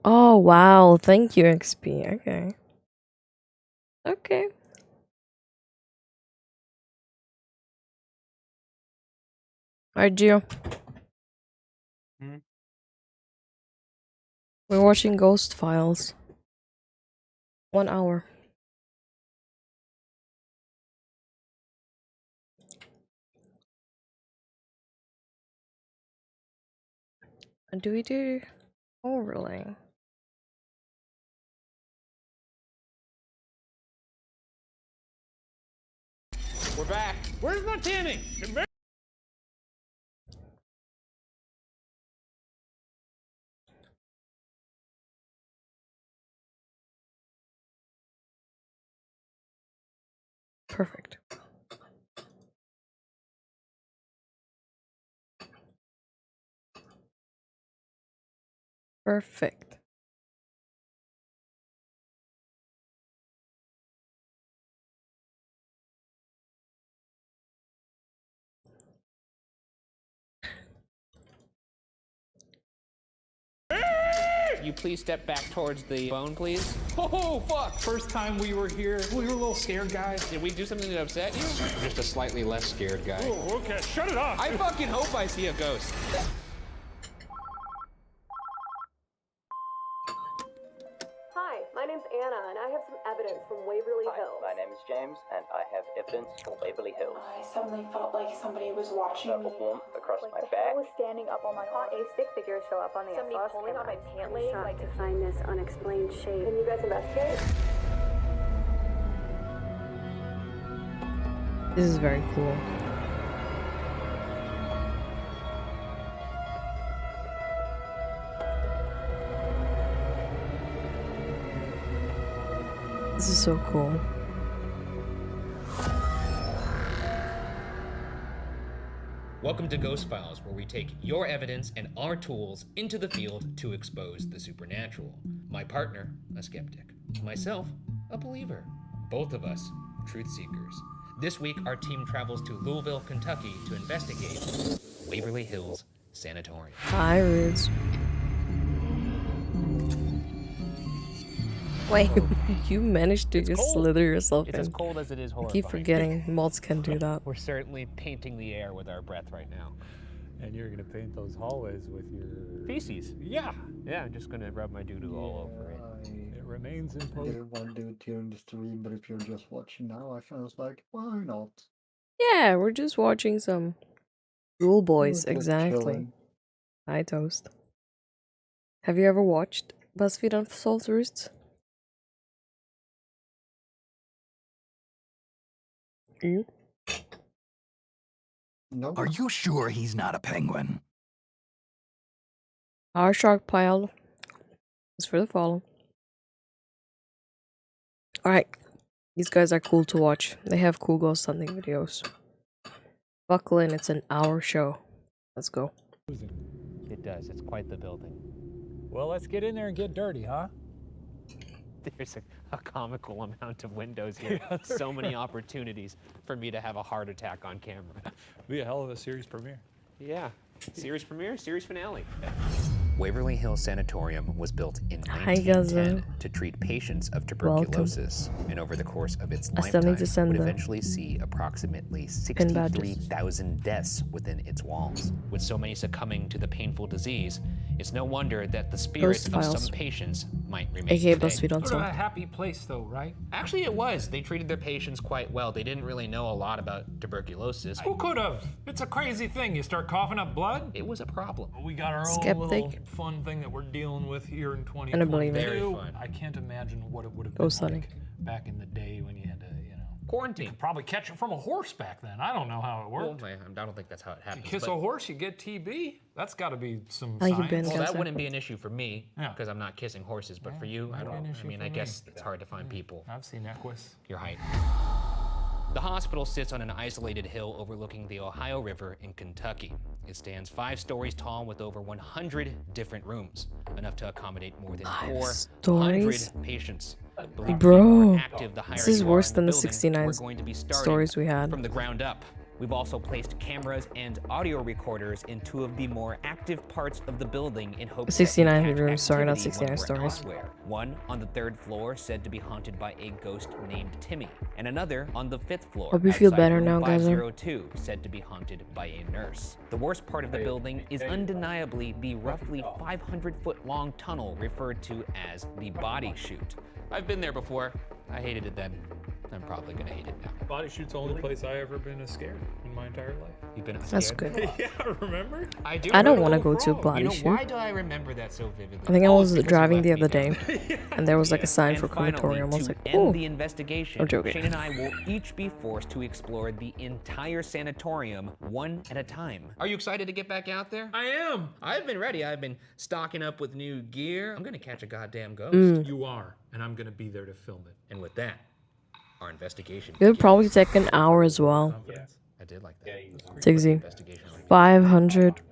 Oh, wow. Thank you, XP. Okay. Okay. Alright, Gio. We're watching Ghost Files. 1 hour. And do we do overlay? We're back. Where's my tinning? Perfect. Perfect. You please step back towards the phone, please. Oh, fuck. First time we were here, we were a little scared, guys. Did we do something that upset you? I'm just a slightly less scared guy. Oh, okay, shut it off. I fucking hope I see a ghost. Hi, my name's Anna, and I have some evidence from Waverly Hills. My name is James, and I have evidence from Waverly Hills. I suddenly felt like somebody was watching me. Purple warmth across my The back. hair was standing up on my arm. A stick figure show up on the Somebody SLS pulling on camera. my pant leg, Like like to find this unexplained shape. Can you guys investigate? This is very cool. This is so cool. Welcome to Ghost Files, where we take your evidence and our tools into the field to expose the supernatural. My partner, a skeptic. Myself, a believer. Both of us, truth seekers. This week, our team travels to Louisville, Kentucky to investigate Waverly Hills Sanatorium. Hi, Riz. Wait, you managed to just slither yourself It's in. as cold as it is I horrifying. keep forgetting mods can do that. We're certainly painting the air with our breath right now. And you're gonna paint those hallways with your Feces. Yeah. Yeah, I'm just gonna rub my doo-doo all over it. It remains in I post. didn't want to do it during the stream, but if you're just watching now, I was like, why not? Yeah, we're just watching some Rule Boys, Little exactly. chilling. Hi, Toast. Have you ever watched BuzzFeed Unsolved Roosts? You? No. Are you sure he's not a penguin? Our shark pile is for the follow. Alright, these guys are cool to watch. They have cool ghost hunting videos. Buckle in, it's an hour show. Let's go. It does. It's quite the building. Well, let's get in there and get dirty, huh? There's a comical amount of windows here. So many opportunities for me to have a heart attack on camera. Be a hell of a series premiere. Yeah. Series premiere, series finale. Waverly Hills Sanatorium was built in Hi, Gaza. 1910 to treat patients of tuberculosis, and over the course of its I still need lifetime to send would the eventually see approximately pin badges. 63,000 deaths within its walls. With so many succumbing to the painful disease, it's no wonder that the spirits of Files. some patients might remain AKA today. BuzzFeed Sort of Unsolved. a happy place, though, right? Actually, it was. They treated their patients quite well. They didn't really know a lot about tuberculosis. Who could have? It's a crazy thing. You start coughing up blood. It was a problem. We got our own Skeptic. little fun thing that we're dealing with here in I don't believe 2022. it. Very fun. I can't imagine what it would have Ghost been hunting. like back in the day when you had to, Quarantine. probably catch it from a horse back then. I don't know how it Well, worked. I don't think that's how it happens. Kiss but- a horse, you get TB. That's got to be some How you science. been, Well, Gaza? that wouldn't be an issue for me Yeah. because I'm not kissing horses, but for you, I might be an don't. I issue mean, for I me. guess it's hard to find people I've seen Equus. your height. The hospital sits on an isolated hill overlooking the Ohio River in Kentucky. It stands 5 stories tall with over 100 different rooms, enough to accommodate more than 400 stories? patients. Believe to be Bro, more active the higher this is you are worse in than the building, 69 we're going to be starting stories we had. from the ground up. We've also placed cameras and audio recorders in 2 of the more active parts of the building in hopes 69 that we catch rooms, sorry, not activity when 69 we're stories. elsewhere. One on the 3rd floor said to be haunted by a ghost named Timmy, and another on the 5th floor. Hope you feel outside better room now, guys. 502 said to be haunted by a nurse. The worst part of the building is undeniably the roughly 500-foot-long tunnel referred to as the body chute. I've been there before. I hated it then. I'm probably gonna hate it now. Body shoot's the only place I ever been as scared in my entire life. You've been scared? That's good. Yeah, remember? I do. I don't remember. want to go to a body You know, shoot. why do I remember that so vividly? I think I Oh, was it's because driving you the left other me day, there. and there was like a sign for And finally, crematorium. I was to like, end oh. the investigation, I'm joking. Shane and I will each be forced to explore the entire sanatorium one at a time. Are you excited to get back out there? I am. I've been ready. I've been stocking up with new gear. I'm gonna catch a goddamn ghost. You are, and I'm gonna be there to film it. And with that, our investigation. It would probably take an hour as well. I did like that. It's easy. Investigation. 500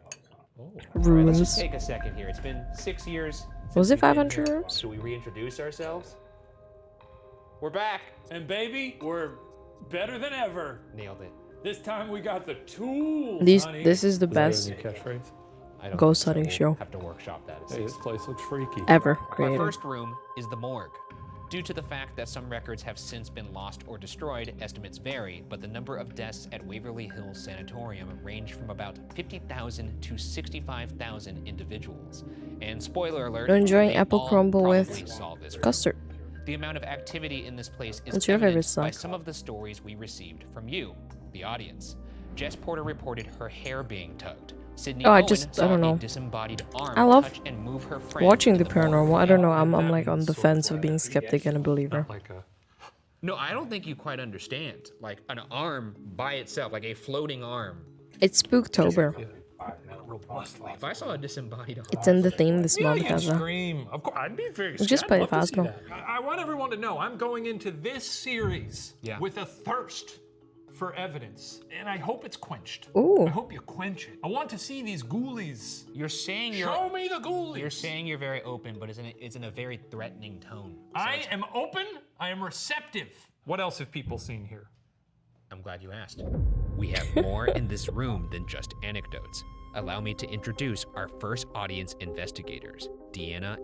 Let's just rooms. take a second here. It's been 6 years. Was since it we've been 500 here. rooms? Should we reintroduce ourselves? We're back. And baby, we're better than ever. Nailed it. This time we got the tools, honey. This is the best Catchphrase. I don't ghost think hunting so. show We'll have to workshop that. Hey, this place looks freaky. ever Our created. first room is the morgue. Due to the fact that some records have since been lost or destroyed, estimates vary, but the number of deaths at Waverly Hills Sanatorium range from about 50,000 to 65,000 individuals. And spoiler alert, You're enjoying they apple all crumble with probably saw this room. custard. The amount of activity in this place is What's your favorite evidenced by snack? some of the stories we received from you, the audience. Jess Porter reported her hair being tugged. Sydney Oh, I Owen don't saw know. a disembodied arm I love touch and move her friend watching to the morgue. paranormal. I don't know. I'm like on the fence of being skeptic and a believer. Like a. No, I don't think you quite understand. Like an arm by itself, like a floating arm. It's Spooktober. If I saw a disembodied arm, It's in the theme this month, You Gaza. scream. Of course, I'd be very scared. Just I'd play love to see Phasmo. that. I want everyone to know I'm going into this series Yeah. with a thirst for evidence, and I hope it's quenched. Ooh. I hope you quench it. I want to see these ghoulies. you're saying Show me the ghoulies. you're saying you're very open, but it's in a very threatening tone. So I am open. I am receptive. What else have people seen here? I'm glad you asked. We have more in this room than just anecdotes. Allow me to introduce our first audience investigators, Deanna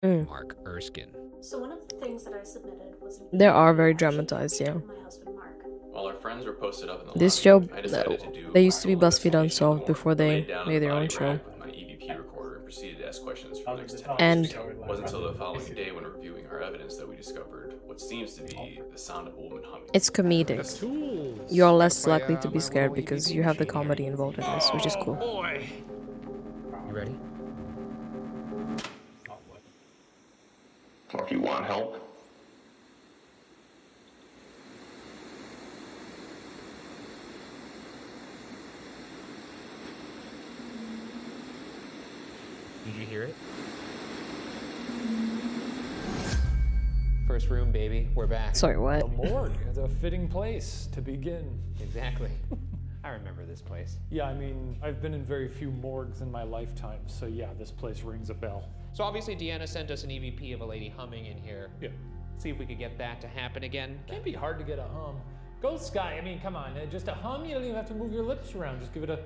and Mark Erskine. So one of the things that I submitted was an They are very email dramatized, yeah. to my husband Mark. While our friends were posted up in the This lobby, show, I decided to do they used to be a practical BuzzFeed investigation Unsolved on the before morgue. they Laid down on made the their own body show. rack with my EVP recorder and proceeded to ask questions for the next 10 And- minutes. It wasn't until the following day when reviewing our evidence that we discovered what seems to be the sound of a woman humming. It's comedic. Tools. You're less likely to be scared because you have the comedy involved in this, which is cool. Boy. You ready? If you want help, Did you hear it? First room, baby. We're back. Sorry, what? The morgue is a fitting place to begin. Exactly. I remember this place. Yeah, I mean, I've been in very few morgues in my lifetime, so yeah, this place rings a bell. So obviously Deanna sent us an EVP of a lady humming in here. Yeah. See if we could get that to happen again. Can't be hard to get a hum. Ghost Guy, I mean, come on, just a hum, you don't even have to move your lips around, just give it a...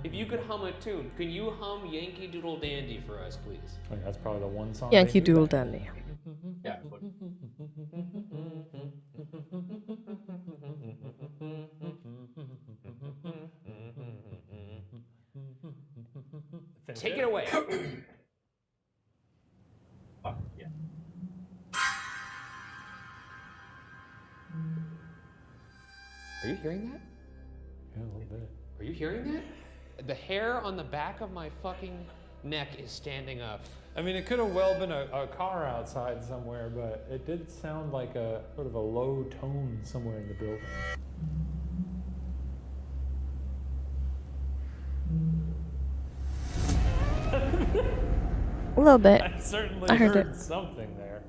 If you could hum a tune, can you hum Yankee Doodle Dandy for us, please? I mean, that's probably the one song. Yankee they do Doodle that. Dandy. yeah, Take it away. Are you hearing that? Yeah, a little bit. Are you hearing that? The hair on the back of my fucking neck is standing up. I mean, it could have well been a car outside somewhere, but it did sound like a sort of a low tone somewhere in the building. A little bit. I certainly I heard heard it. something there.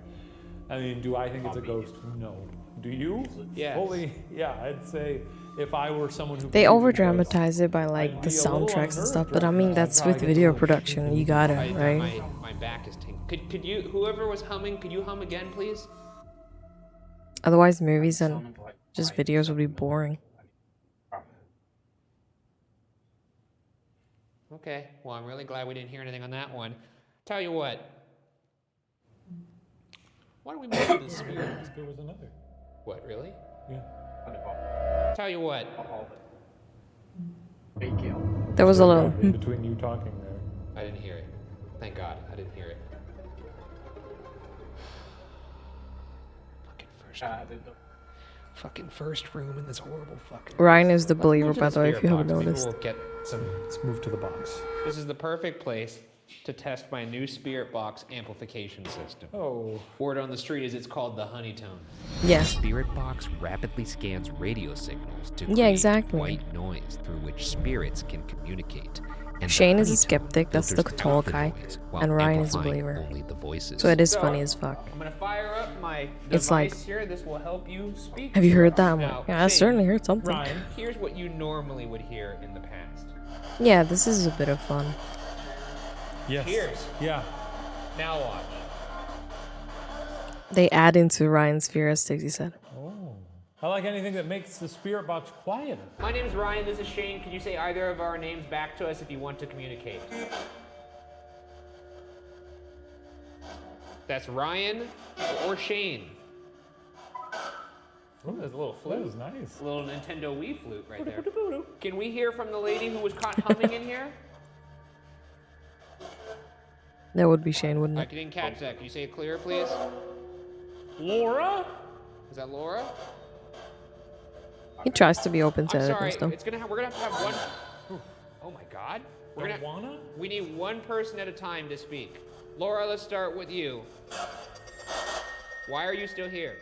I mean, do I think it's a ghost? No. Do you? Yes. Fully, yeah, I'd say if I were someone who... They believed in over ghosts, dramatize it by like I'd the be a little soundtracks and stuff, unnerved but I right mean now. that's I'd with probably video get production. You got it, right? My back is tingling. Could you, whoever was humming, could you hum again, please? Otherwise, movies and Just videos would be boring. Okay, well, I'm really glad we didn't hear anything on that one. Tell you what. Why don't we move to the spirit? There was another. What, really? Yeah. Tell you what. There was a little. In between you talking there. I didn't hear it. Thank God, I didn't hear it. Fucking first room in this horrible fucking. Ryan is the believer, by the way, if you haven't noticed. We'll get some. Let's move to the box. This is the perfect place to test my new spirit box amplification system. Oh. Word on the street is it's called the Honeytone. Yeah. Spirit box rapidly scans radio signals to Yeah, create exactly. white noise through which spirits can communicate. And the Shane is a honeytone skeptic, that's the filters tall out the guy, noise while and Ryan is a amplifying believer. only the voices. So it is funny as fuck. I'm gonna fire up my It's device like- here. This will help you speak. Have you heard that? I'm Now, like, yeah, I Shane, certainly heard something. Ryan, here's what you normally would hear in the past. Yeah, this is a bit of fun. Yes. Cheers. Yeah. Now watch. They add into Ryan's fear, as Stacey said. Oh. I like anything that makes the spirit box quieter. My name's Ryan, this is Shane. Can you say either of our names back to us if you want to communicate? That's Ryan or Shane. Oh, there's a little flute. That was nice. A little Nintendo Wii flute right there. Can we hear from the lady who was caught humming in here? That would be Shane, wouldn't I it? didn't catch that. Can you say it clearer, please? Laura? Is that Laura? He tries to be open to I'm other sorry. things, though. We're gonna have one. Oh my God. We need one person at a time to speak. Laura, let's start with you. Why are you still here?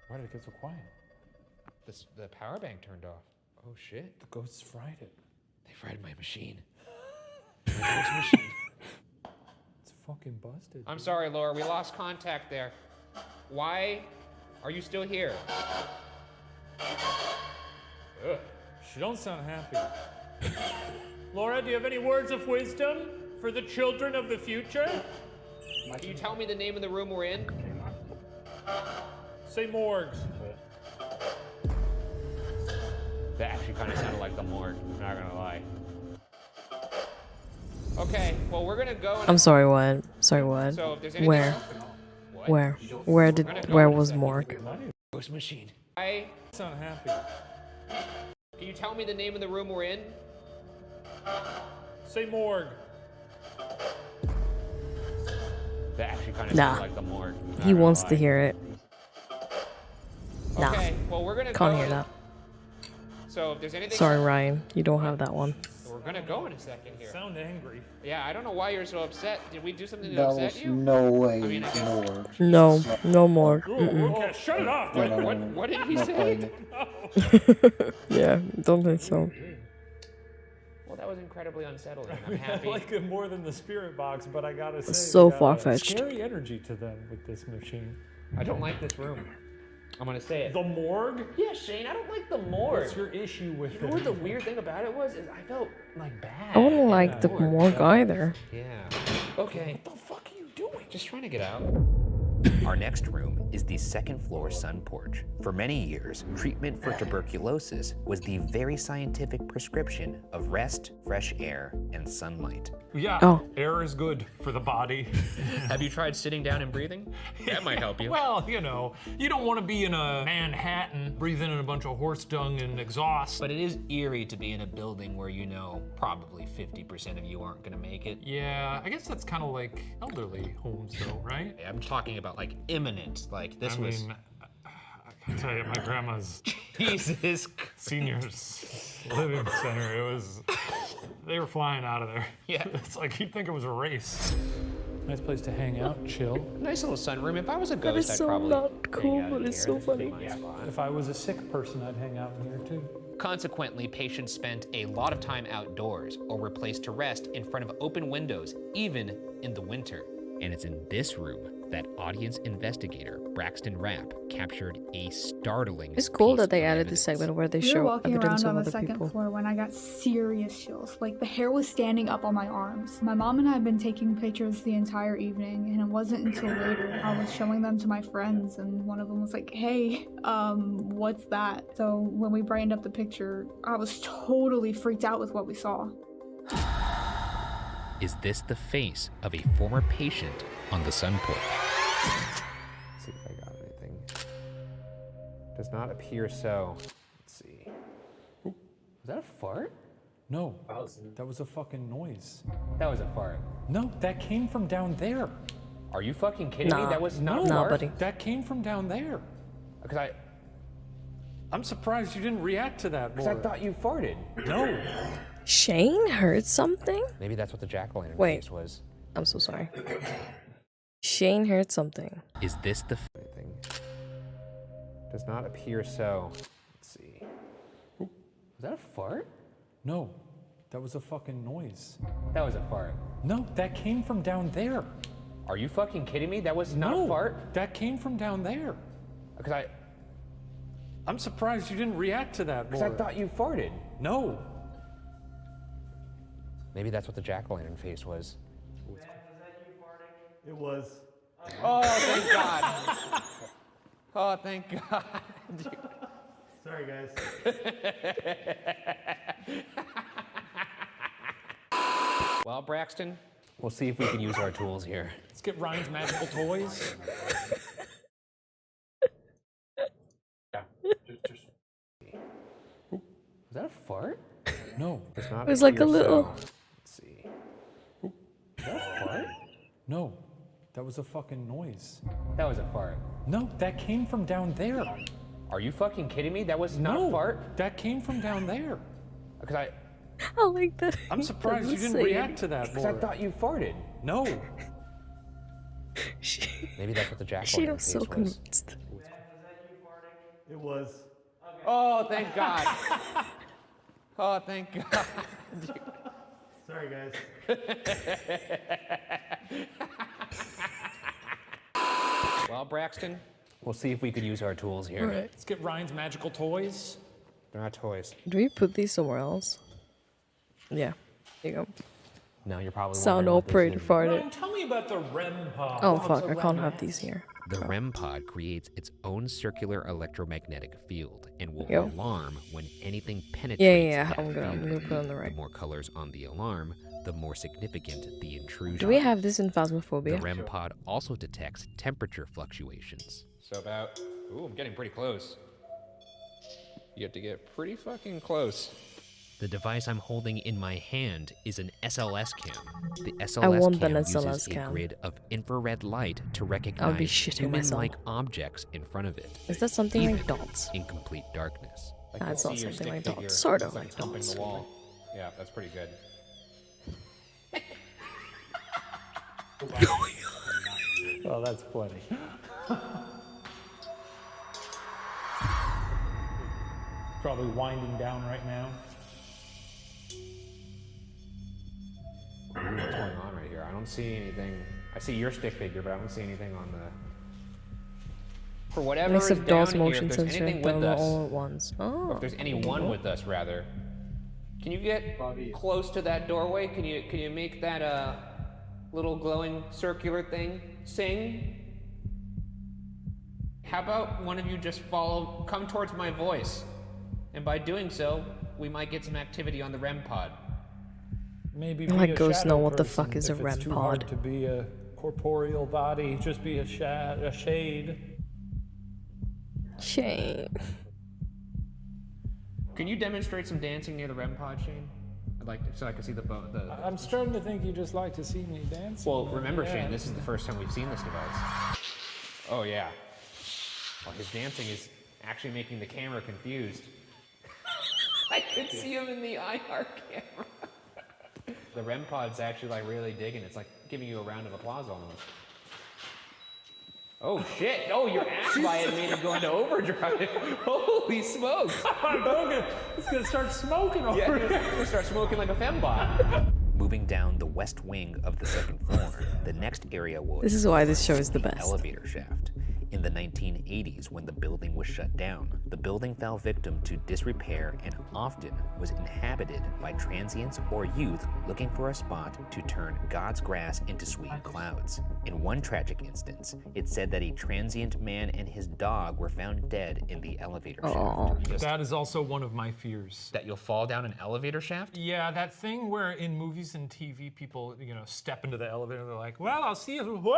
Why did it get so quiet? The power bank turned off. Oh shit. The ghosts fried it. They fried my machine. It's fucking busted. I'm sorry, Laura. We lost contact there. Why are you still here? Ugh. She don't sound happy. Laura, do you have any words of wisdom for the children of the future? Can you tell me the name of the room we're in? Say morgues. That actually kind of sounded like the morgue. I'm not gonna lie. Okay, well we're gonna go. I'm sorry, what? Sorry, what? So if there's anything Where? else- What? Where was Morg? Ghost machine. I sound happy. Can you tell me the name of the room we're in? Say morgue. That actually kind of Nah. sounded like the morgue. I'm not He gonna wants lie. to hear it. Nah. Okay, well we're gonna Can't go hear in- that. So if there's anything. Sorry, Ryan. You don't have that one. We're gonna go in a second here. Sound angry. Yeah, I don't know why you're so upset. Did we do something to That upset was you? no way I mean, I guess- more. No, no more. Okay, shut it off. No, no, no, What, no. what did he Not say? playing it. Yeah, don't think so. Well, that was incredibly unsettling. I'm I happy. like it more than the spirit box, but I gotta say, so they got a far-fetched. Scary energy to them with this machine. I don't like this room. I'm gonna say it. The morgue? Yeah, Shane, I don't like the morgue. What's your issue with You know it? what the weird thing about it was? Is I felt like bad. I wouldn't in like the morgue either. Yeah. Okay. What the fuck are you doing? Just trying to get out. Our next room is the second floor sun porch. For many years, treatment for tuberculosis was the very scientific prescription of rest, fresh air, and sunlight. Yeah, Oh. air is good for the body. Have you tried sitting down and breathing? That might help you. Well, you know, you don't want to be in a Manhattan breathing in a bunch of horse dung and exhaust. But it is eerie to be in a building where you know probably 50% of you aren't gonna make it. Yeah, I guess that's kind of like elderly homes though, right? I'm talking about like imminent. Like this I was. mean, I can tell you, my grandma's Jesus. seniors living center, they were flying out of there. Yeah. It's like you'd think it was a race. Nice place to hang out, chill. Nice little sunroom. If I was a That ghost, is I'd so probably. not cool, hang out but in it's here. so This would be funny. my spot. If I was a sick person, I'd hang out in here too. Consequently, patients spent a lot of time outdoors or were placed to rest in front of open windows, even in the winter. And it's in this room that audience investigator Braxton Rapp captured a startling. It's cool piece that they of added evidence. this segment where they We were show walking evidence around of on the other second people. floor when I got serious chills. Like the hair was standing up on my arms. My mom and I had been taking pictures the entire evening, and it wasn't until later I was showing them to my friends, and one of them was like, "Hey, what's that?" So when we brightened up the picture, I was totally freaked out with what we saw. Is this the face of a former patient on the sun porch? Let's see if I got anything. Does not appear so. Let's see. Ooh, was that a fart? No, that was a fucking noise. That was a fart. No, that came from down there. Are you fucking kidding me? Nah. That was not a No, fart? buddy. That came from down there. Because I'm surprised you didn't react to that more. I thought you farted. No. Shane heard something? Maybe that's what the jack-o'-lantern Wait. face was. I'm so sorry. Shane heard something. Is this the Anything. Does not appear so. Let's see. Ooh, was that a fart? No, that was a fucking noise. That was a fart. No, that came from down there. Are you fucking kidding me? That was not a fart? That came from down there. Because I'm surprised you didn't react to that more. I thought you farted. No. Maybe that's what the jack-o'-lantern face was. It was. Oh, thank God. Oh, thank God. Sorry, guys. Well, Braxton, we'll see if we can use our tools here. Let's get Ryan's magical toys. Was that a fart? No. Does not It was like a appear little- so. Let's see. Ooh, was that a fart? No, that was a fucking noise. That was a fart. No, that came from down there. Are you fucking kidding me? That was not a fart? That came from down there. Because I like that. I'm surprised you didn't react to that Because more. I thought you farted. No. Maybe that's what the She jack-o'-lantern was face so was. convinced. It was. Oh, thank God. Oh, thank God. Sorry, guys. Well, Braxton, we'll see if we could use our tools here. Alright. Let's get Ryan's magical toys. They're not toys. Do we put these somewhere else? Yeah. There you go. No, you're probably Sound wondering what this operator is. farted. Ryan, tell me about the REM pod. Oh What's fuck, a I can't REM have pod? these here. The REM pod creates its own circular electromagnetic field and will Yo. alarm when anything penetrates Yeah, that I'm gonna field. put on the right. The more colors on the alarm, the more significant the intrusion. Do we have this in The Phasmophobia? REM pod also detects temperature fluctuations. So about, ooh, I'm getting pretty close. You have to get pretty fucking close. The device I'm holding in my hand is an SLS cam. The I SLS want cam an uses SLS a cam. grid of infrared light to I'll be recognize shitting myself. human-like objects in front of it. Is that something like even dots? in complete darkness. I Nah, can it's not see your something stick like figure. dots. Sort of It's like thumping dots. the wall. Yeah, that's pretty good. Well, that's plenty. Probably winding down right now. What's going on right here? I don't see anything. I see your stick figure, but I don't see anything on the. For whatever Mix is of DOS down here, motion if there's sensor anything and with thermal us, all at once. or Oh. if there's anyone with us, rather, can you get close to that doorway? Can you make that little glowing circular thing sing? How about one of you just come towards my voice, and by doing so, we might get some activity on the REM pod. Maybe My be a ghosts shadow know what the person fuck is a if it's REM too hard pod. to be a corporeal body, just be a shade. Shane. Can you demonstrate some dancing near the REM pod, Shane? I'd like to, so I can see the. I'm starting to think you just like to see me dance. Well, remember, Shane, this is the first time we've seen this device. Oh yeah. Well, his dancing is actually making the camera confused. I could see him in the IR camera. The REM pod's actually like really digging. It's like giving you a round of applause almost. Oh shit! Oh, your ass bite made it go into overdrive. Holy smokes! It's gonna start smoking over Yeah, here. it's gonna start smoking like a fembot. Moving down the west wing of the second floor, the next area was This is why this show is the best. elevator shaft. In the 1980s, when the building was shut down, the building fell victim to disrepair and often was inhabited by transients or youth looking for a spot to turn God's grass into sweet clouds. In one tragic instance, it said that a transient man and his dog were found dead in the elevator shaft. That is also one of my fears. That you'll fall down an elevator shaft? Yeah, that thing where in movies and TV people, step into the elevator, they're like, well, I'll see you.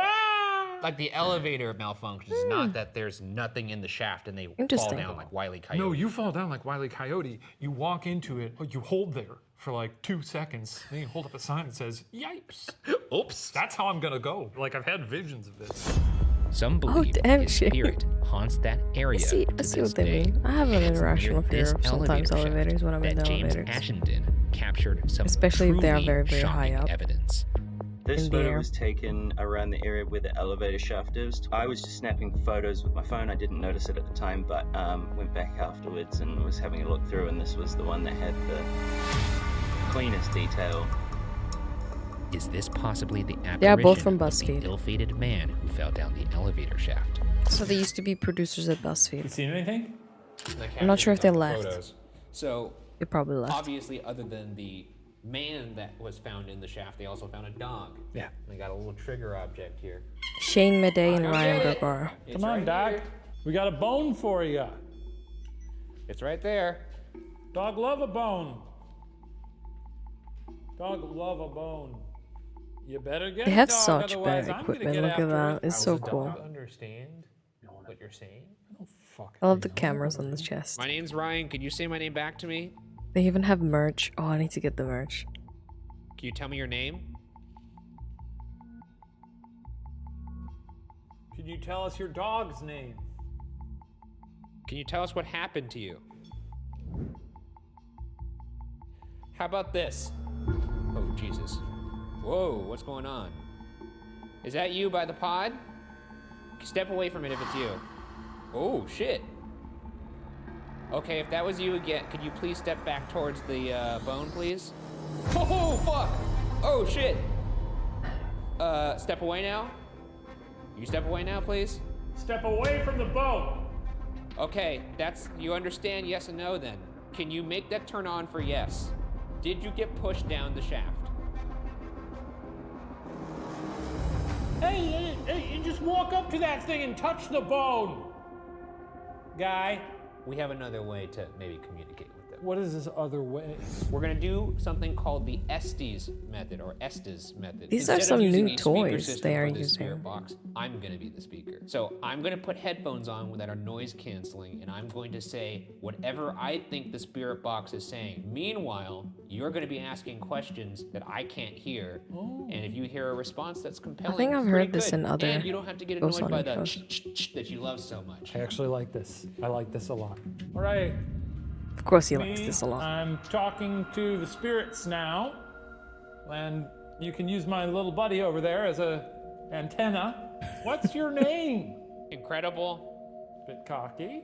Like the elevator malfunctions, not that there's nothing in the shaft and they fall down like Wile E. Coyote. No, you fall down like Wile E. Coyote. You walk into it, you hold there for like 2 seconds, then you hold up a sign that says, yipes. Oops. That's how I'm gonna go. Like, I've had visions of this. Some believe his spirit haunts that area. I see what they mean. I have an irrational fear of sometimes elevators when I'm in the James elevators. Ashenden captured some Especially if they are very, very shocking high up. evidence. This photo was taken around the area where the elevator shaft is. I was just snapping photos with my phone. I didn't notice it at the time, but went back afterwards and was having a look through, and this was the one that had the cleanest detail. Is this possibly the apparition They are both from of the BuzzFeed. ill-fated man who fell down the elevator shaft? So they used to be producers at BuzzFeed. You seen anything? I'm not sure if they left. Photos. So They probably left. obviously, other than the man that was found in the shaft, they also found a dog. Yeah. They got a little trigger object here. Shane Madej and Go Ryan get it. Bergara. It's Come on, right Doc. here. We got a bone for you. It's right there. Dog love a bone. Dog love a bone. You better get They it, have dog, such otherwise bad I'm gonna equipment. get Look at after that. it. It's How so does the cool. dog understand what you're saying? I love the cameras on the chest. My name's Ryan. Could you say my name back to me? They even have merch. Oh, I need to get the merch. Can you tell me your name? Can you tell us your dog's name? Can you tell us what happened to you? How about this? Oh, Jesus. Whoa, what's going on? Is that you by the pod? Step away from it if it's you. Oh, shit. Okay, if that was you again, could you please step back towards the bone, please? Oh, fuck! Oh, shit! Step away now? You step away now, please? Step away from the bone. Okay, you understand yes and no then. Can you make that turn on for yes? Did you get pushed down the shaft? Hey, you just walk up to that thing and touch the bone. Guy. We have another way to maybe communicate with them. What is this other way? We're gonna do something called the Estes method or Estes method. These are Instead of some using new a speaker toys system they are for this using. spirit box, I'm gonna be the speaker. So I'm gonna put headphones on that are noise canceling, and I'm going to say whatever I think the spirit box is saying. Meanwhile, you're gonna be asking questions that I can't hear, and if you hear a response that's compelling, I think I've pretty heard this good. in other And you don't have to get Ghost annoyed by Hunter the shows. that you love so much. I actually like this. I like this a lot. All right. Of course he Me, likes this a lot. I'm talking to the spirits now, and you can use my little buddy over there as a antenna. What's your name? Incredible. Bit cocky.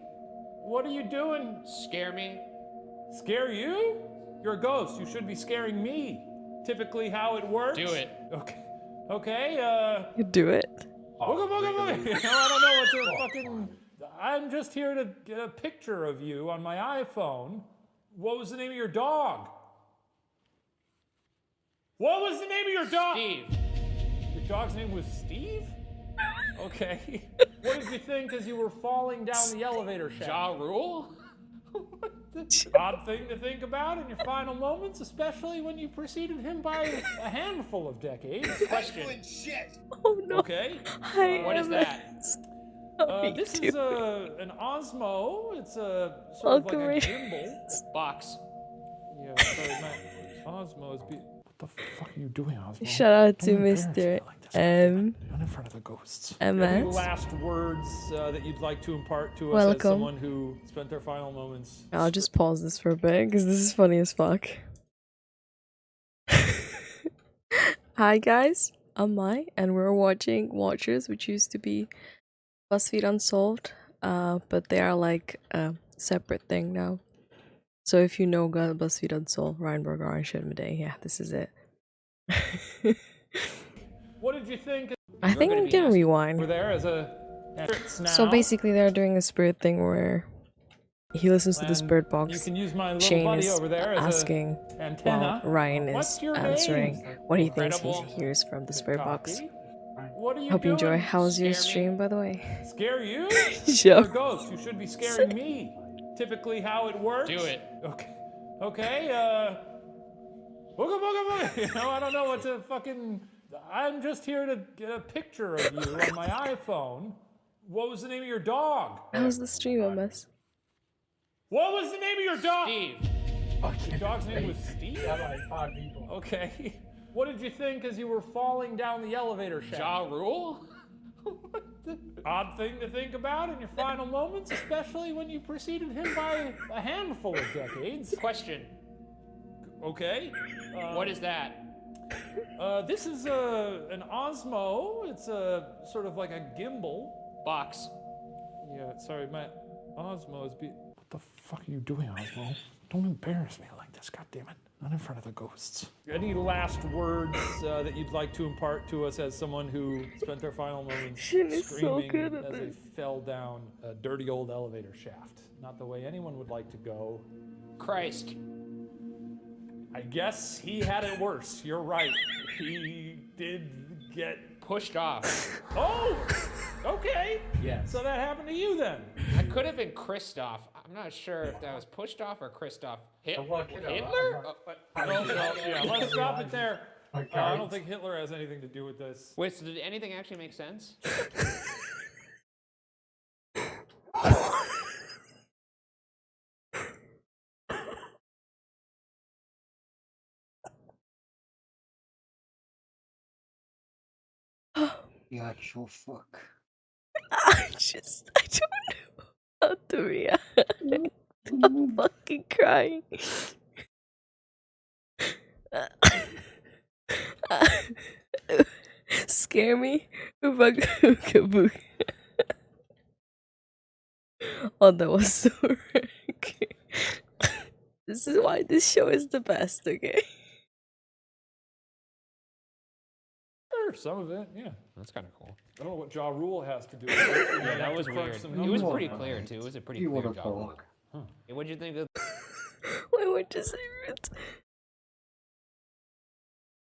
What are you doing? Scare me. Scare you? You're a ghost. You should be scaring me. Typically how it works. Do it. Okay. Okay, You do it. Booga booga booga. No, I don't know what to fucking... I'm just here to get a picture of you on my iPhone. What was the name of your dog? What was the name of your dog? Steve. Your dog's name was Steve? Okay. What did you think as you were falling down the elevator shaft? Ja Rule? Odd thing to think about in your final moments, especially when you preceded him by a handful of decades. Question. Shit. Oh no. Okay. What is that? This is an Osmo. It's a sort of like a gimbal. Box. Yeah, sorry, my Osmo is What the fuck are you doing, Osmo? Shout out to Don't embarrass Mr. me like this. M. Not in front of the ghosts. MS. Any last words that you'd like to impart to us Welcome. as someone who spent their final moments? I'll just pause this for a bit because this is funny as fuck. Hi guys, I'm Mai, and we're watching Watchers, which used to be BuzzFeed Unsolved, but they are like a separate thing now. So if you know BuzzFeed Unsolved, Ryan Berger and Shane Madej, yeah, this is it. What did you think? I think we can rewind. We're there as a So basically, they're doing a spirit thing where he listens to the spirit box. You can use my little Shane buddy is over there as asking a antenna. while Ryan What's is your answering name? what he thinks he Incredible. hears from the spirit box. What are you Hope you enjoy. doing? How's your Scare me? stream, by the way? Scare you? Sure. You're a ghost. You should be scaring me. Typically, how it works. Do it. Okay. Okay. Booga booga booga. You know, I don't know what to fucking. I'm just here to get a picture of you on my iPhone. What was the name of your dog? How's the stream a mess? What was the name of your dog? Steve. Your dog's name was Steve? like 5 people. Okay. What did you think as you were falling down the elevator shaft? Ja Rule? Odd thing to think about in your final moments, especially when you preceded him by a handful of decades. Question. Okay. What is that? This is an Osmo. It's a sort of like a gimbal. Box. Yeah, sorry, my Osmo is What the fuck are you doing, Osmo? Don't embarrass me like this, goddammit. Not in front of the ghosts. Any last words that you'd like to impart to us as someone who spent their final moments Shin is so screaming good at as they this. fell down a dirty old elevator shaft? Not the way anyone would like to go. Christ. I guess he had it worse. You're right. He did get Pushed off. Oh! Okay. Yes. So that happened to you then. That could have been Christoph. I'm not sure if that was pushed off or Christoph. Hitler? Yeah, let's stop it there. I don't think Hitler has anything to do with this. Wait, so did anything actually make sense? The actual fuck. I don't know how to react. I'm fucking crying. Scare me? Oh, that was so okay. This is why this show is the best, okay? Sure, some of it, yeah. That's kind of cool. I don't know what Ja Rule has to do with it. Yeah, that was weird. It was pretty clear, too. It was a pretty clear Ja Rule. Huh. Hey, what'd you think of... Wait, what did you say, Ruth?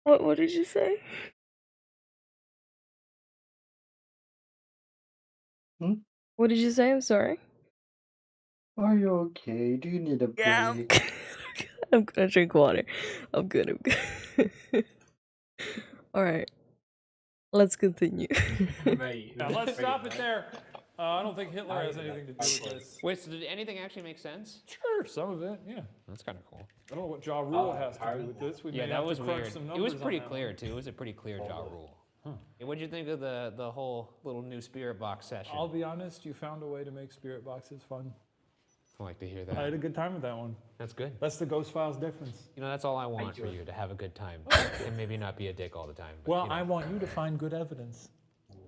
What did you say? What did you say? I'm sorry. Are you okay? Do you need a break? Yeah, I'm gonna drink water. I'm good. Alright. Let's continue. Now let's stop it there. I don't think Hitler has anything to do with this. Wait, so did anything actually make sense? Sure, some of it, yeah. That's kind of cool. I don't know what Ja Rule has to do with this. We Yeah, may that have was to crunch weird. some It was numbers on pretty that clear, one. too. It was a pretty clear Ja Rule. Huh. Hey, what'd you think of the whole little new spirit box session? I'll be honest, you found a way to make spirit boxes fun. I like to hear I had that. a good time with that one. That's good. That's the Ghost Files difference. You know, that's all I want for you, to have a good time. And maybe not be a dick all the time. But, Well, you know. I want you to find good evidence.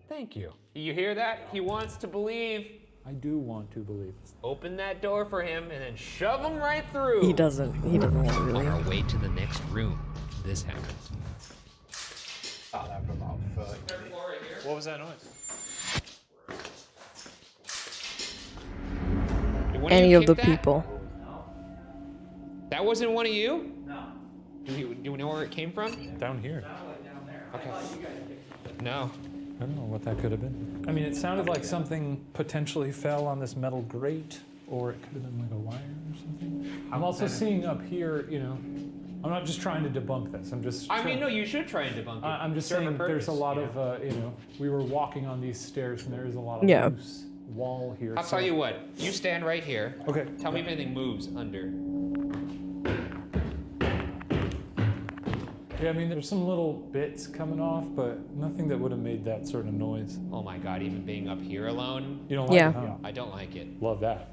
Thank you. You hear that? He wants to believe. I do want to believe. Open that door for him and then shove him right through. He doesn't want to On believe. our way to the next room, this happens. What was that noise? Did one Any you of the kick that? people. That wasn't one of you? No. Do we know where it came from? Down here. Okay. No. I don't know what that could have been. I mean, it sounded like something potentially fell on this metal grate, or it could have been like a wire or something. I'm also seeing up here, you know, I'm not just trying to debunk this. I'm just. I mean, no, you should try and debunk it. I'm just Serve a saying there's a purpose, lot you of, know? you know, we were walking on these stairs and there is a lot of Yeah. loose wall here. I'll so- tell you what. You stand right here. Okay. Tell me if anything moves under. Yeah, I mean, there's some little bits coming off, but nothing that would have made that sort of noise. Oh my god, even being up here alone. You don't like Yeah. it, huh? I don't like it. Love that.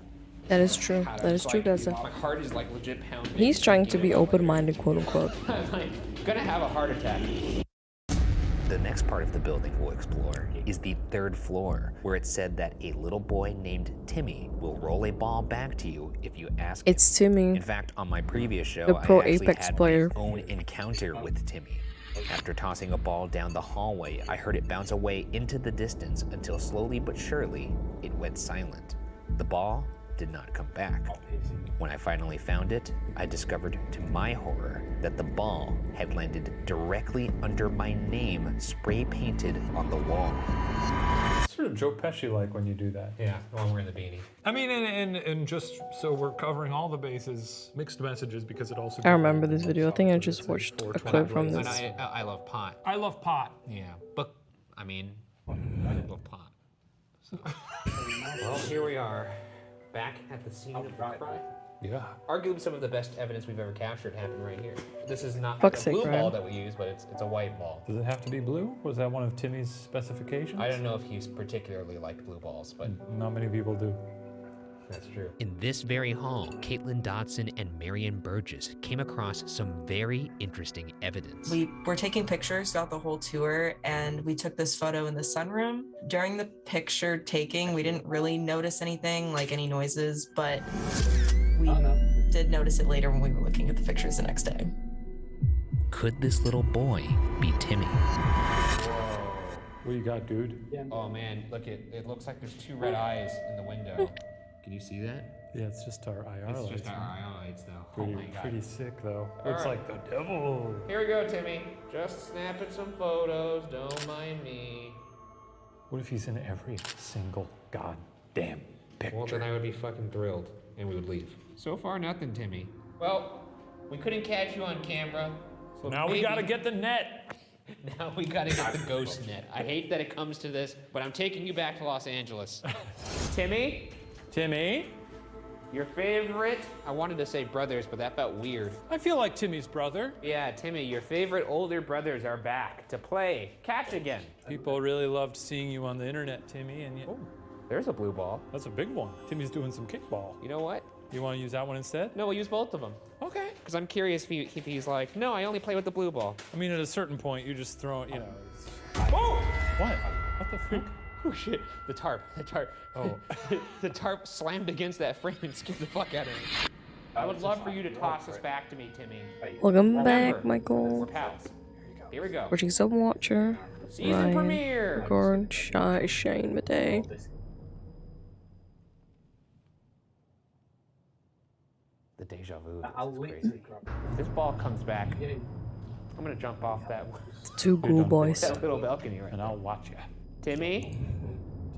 That is true. God, That I'm is true, like, Gaza. my heart is like legit pounding. He's trying to be open-minded, quote unquote. I'm like, gonna have a heart attack. The next part of the building we'll explore is the third floor, where it's said that a little boy named Timmy will roll a ball back to you if you ask It's him. Timmy. In fact, on my previous show, The pro I actually Apex had player. my own encounter with Timmy. After tossing a ball down the hallway, I heard it bounce away into the distance until slowly but surely it went silent. The ball did not come back. When I finally found it, I discovered to my horror that the ball had landed directly under my name spray painted on the wall. It's sort of Joe Pesci-like when you do that. Yeah, while I'm wearing the beanie. I mean, and just so we're covering all the bases, mixed messages, because it also... I remember this video. I think I just watched a clip from this. And I love pot. I love pot. Yeah, but, I mean, I love pot. So. Well, here we are, back at the scene of the crime. Yeah. Arguably some of the best evidence we've ever captured happened right here. This is not Fuck's the blue sake, ball Ryan. that we use, but it's a white ball. Does it have to be blue? Was that one of Timmy's specifications? I don't know if he's particularly liked blue balls, but Not many people do. that's true. In this very hall, Caitlin Dodson and Marion Burgess came across some very interesting evidence. We were taking pictures throughout the whole tour, and we took this photo in the sunroom. During the picture taking, we didn't really notice anything, like any noises, but we did notice it later when we were looking at the pictures the next day. Could this little boy be Timmy? What you got, dude? Oh man, look, it looks like there's two red eyes in the window. Can you see that? Yeah, it's just our IR It's lights. just our IR lights though. Pretty, Oh my God. pretty sick though. All Looks right. like the devil. Here we go, Timmy. Just snapping some photos, don't mind me. What if he's in every single goddamn picture? Well, then I would be fucking thrilled, and we would leave. So far, nothing, Timmy. Well, we couldn't catch you on camera. So Now we gotta get the net. Now we gotta get the ghost net. I hate that it comes to this, but I'm taking you back to Los Angeles. Timmy? Timmy? Your favorite? I wanted to say brothers, but that felt weird. I feel like Timmy's brother. Yeah, Timmy, your favorite older brothers are back to play catch again. People really loved seeing you on the internet, Timmy, and Oh, there's a blue ball. that's a big one. Timmy's doing some kickball. You know what? You want to use that one instead? No, we'll use both of them. Okay. Because I'm curious if he's like, no, I only play with the blue ball. I mean, at a certain point, you just throw it, you know. Oh! What? What the freak? Oh shit, the tarp. Oh. The tarp slammed against that frame and scared the fuck out of me. I would love for you to toss this back to me, Timmy. Welcome Remember, back, Michael. We're pals. Here we go. Watching some Watcher. Season Ryan, premiere. Gordon, Shane, Matei. The deja vu. This is crazy. If this ball comes back, I'm gonna jump off that Two ghoul boys. that little balcony right And I'll watch you. Timmy?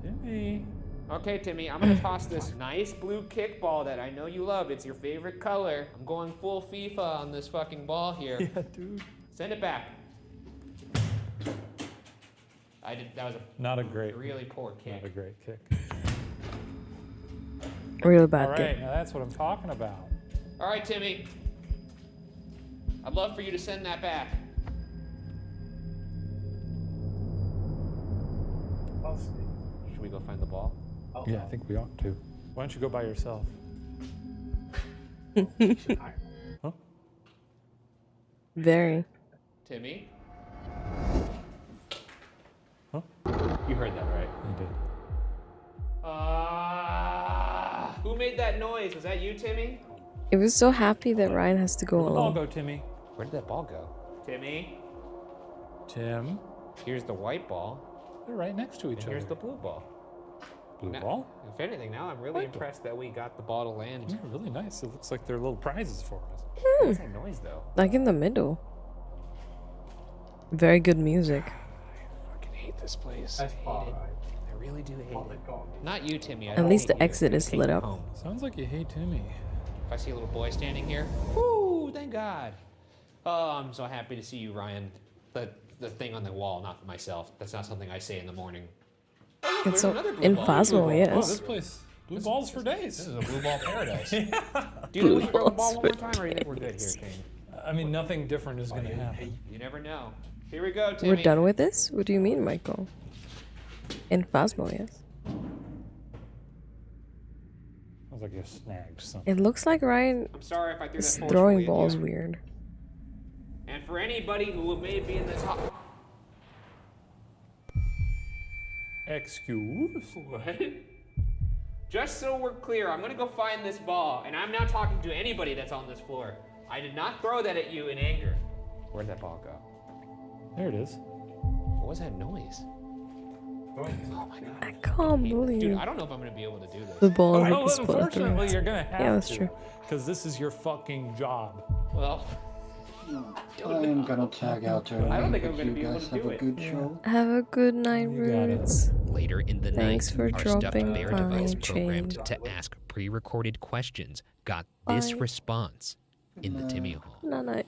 Timmy. Okay, Timmy, I'm gonna toss this nice blue kickball that I know you love. It's your favorite color. I'm going full FIFA on this fucking ball here. Yeah, dude. Send it back. That was Not a great, really poor kick. not a great kick. Really bad All kick. right, now that's what I'm talking about. All right, Timmy. I'd love for you to send that back. Should we go find the ball? Yeah, I think we ought to. Why don't you go by yourself? Huh? Very. Timmy? Huh? You heard that, right? You did. Who made that noise? Was that you, Timmy? It was so happy that Ryan has to go Where'd the ball alone. go, Timmy? Where did that ball go? Timmy? Tim. Here's the white ball. They're right next to each And other. here's the blue ball. blue Now- ball. If anything, now I'm really impressed that we got the ball to land. Yeah, really nice. It looks like they're little prizes for us. What's that noise, though? Like in the middle. Very good music. I fucking hate this place. I hate it. I really do hate it. Not you, Timmy. I At don't least hate the you. exit is Take lit you up. home. Sounds like you hate Timmy. If I see a little boy standing here, whoo, thank God. Oh, I'm so happy to see you, Ryan. The thing on the wall, not myself. That's not something I say in the morning. Oh, It's there's so another blue in ball. Phasmo, Oh, this yes. place. Blue balls for days. This is a blue ball paradise. Do you think Blue we should throw the ball balls one more for time, or do you think we're good here, Shane? I mean, nothing different is going to happen. You never know. Here we go, Timmy. We're done with this? What do you mean, Michael? In Phasmo, yes. Sounds like you snagged something. It looks like Ryan I'm sorry if I threw is that torch throwing away at balls you. weird. And for anybody who may be in the top... Excuse? What? Just so we're clear, I'm gonna go find this ball, and I'm not talking to anybody that's on this floor. I did not throw that at you in anger. Where'd that ball go? There it is. What was that noise? Oh my god. I can't believe. Dude, I don't know if I'm gonna be able to do this. The ball Well, is split unfortunately, through. you're gonna have Yeah, that's to. true. Because this is your fucking job. Well, I'm gonna tag out there. I don't think I'm but gonna you be able guys to have do a it. good show. Have a good night, Roots. Later in the Thanks night, for our stuffed dropping bear by, device Chain. programmed to ask pre-recorded questions got this Bye. response in the Timmy Hall. No, no.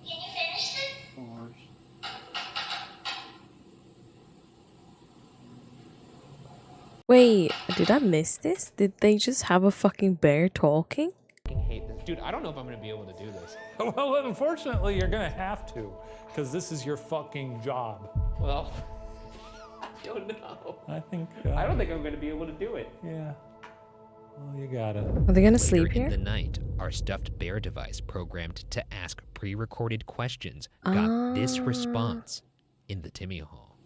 Wait, did I miss this? Did they just have a fucking bear talking? I hate this. Dude, I don't know if I'm gonna be able to do this. Well, unfortunately, you're gonna have to. Because this is your fucking job. Well, I don't know. I think. I don't think I'm gonna be able to do it. Yeah. Well, you got it. Are they gonna Later sleep in here? the night, our stuffed bear device programmed to ask pre-recorded questions got this response in the Timmy Hall.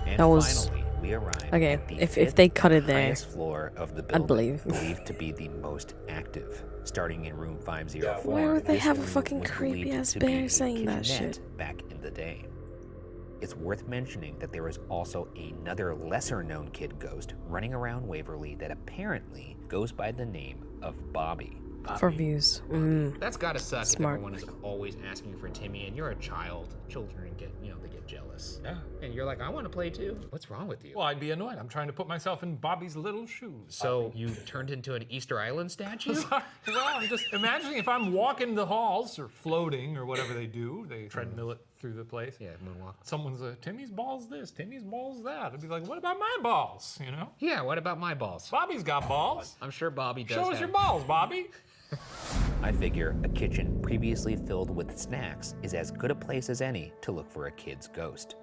And That was- finally, we arrived Okay, at the if they cut it there, highest floor of the I'd building, believe. believed to be the most active. Starting in room 504. Why would they this have a room fucking was creepy believed ass to be bear a saying that kitchenette shit? back in the day. It's worth mentioning that there is also another lesser-known kid ghost running around Waverly that apparently goes by the name of Bobby. For views. That's gotta suck Smart. if everyone is always asking for Timmy and you're a child. Children get, they get jealous. Yeah. And you're like, I want to play too. What's wrong with you? Well, I'd be annoyed. I'm trying to put myself in Bobby's little shoes. So you turned into an Easter Island statue? Well, I'm just imagining if I'm walking the halls or floating or whatever they do, they treadmill it through the place. Yeah, moonwalk. Someone's like, Timmy's balls this, Timmy's balls that. I'd be like, what about my balls? You know? Yeah, what about my balls? Bobby's got balls. I'm sure Bobby does. Show us your balls, Bobby. I figure a kitchen previously filled with snacks is as good a place as any to look for a kid's ghost.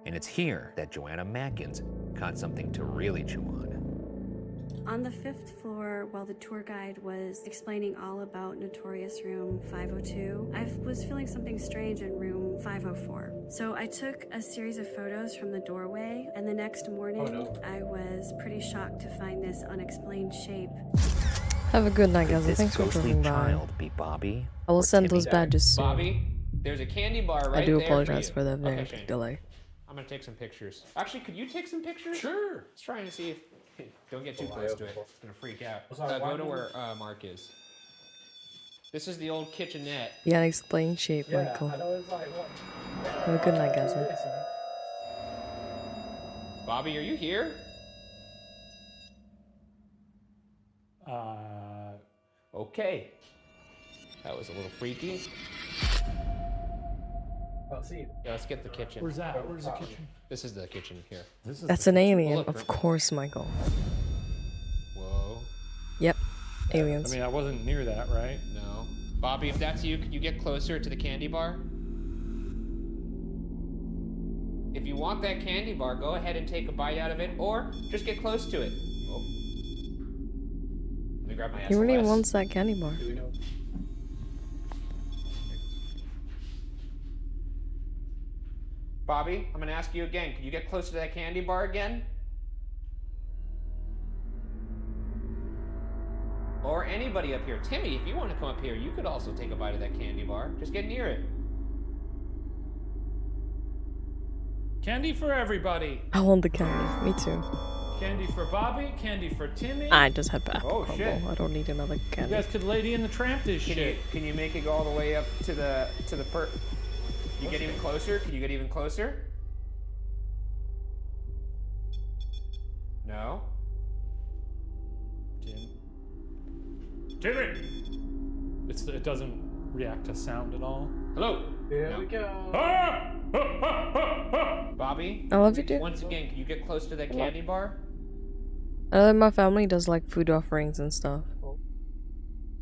And it's here that Joanna Matkins caught something to really chew on. On the 5th floor, while the tour guide was explaining all about Notorious Room 502, I was feeling something strange in room 504. So I took a series of photos from the doorway, and the next morning, I was pretty shocked to find this unexplained shape. Have a good night, guys. Could this Thanks for ghostly dropping by. child be Bobby? I will or send Timmy? those badges soon. Bobby, there's a candy bar right I do there apologize for, for you. the very Okay, Shane. delay. I'm gonna take some pictures. Actually, could you take some pictures? Sure. Let's try and see if. Don't get too close to it. It's gonna freak out. Go to where Mark is. This is the old kitchenette. The unexplained shape, Michael. Have a good night, guys. Bobby, are you here? Okay. That was a little freaky. Yeah, let's get the kitchen. Where's that? Where's the kitchen? This is the kitchen here. That's an alien, look, of course, Michael. Whoa. Yep, aliens. I mean, I wasn't near that, right? No. Bobby, if that's you, could you get closer to the candy bar? If you want that candy bar, go ahead and take a bite out of it, or just get close to it. Oh. Let me grab my He really SLS. wants that candy bar. Bobby, I'm gonna ask you again. Can you get closer to that candy bar again? Or anybody up here. Timmy, if you want to come up here, you could also take a bite of that candy bar. Just get near it. Candy for everybody. I want the candy. Me too. Candy for Bobby, candy for Timmy. I just have apple Oh, crumble. shit. I don't need another You candy. guys could Lady in the Tramp this shit. Can you make it go all the way up to the You get even closer? Can you get even closer? No. Timmy! It doesn't react to sound at all. Hello. Here No. we go. Bobby. I love you, dude. Once again, can you get close to that candy bar? I know that my family does like food offerings and stuff.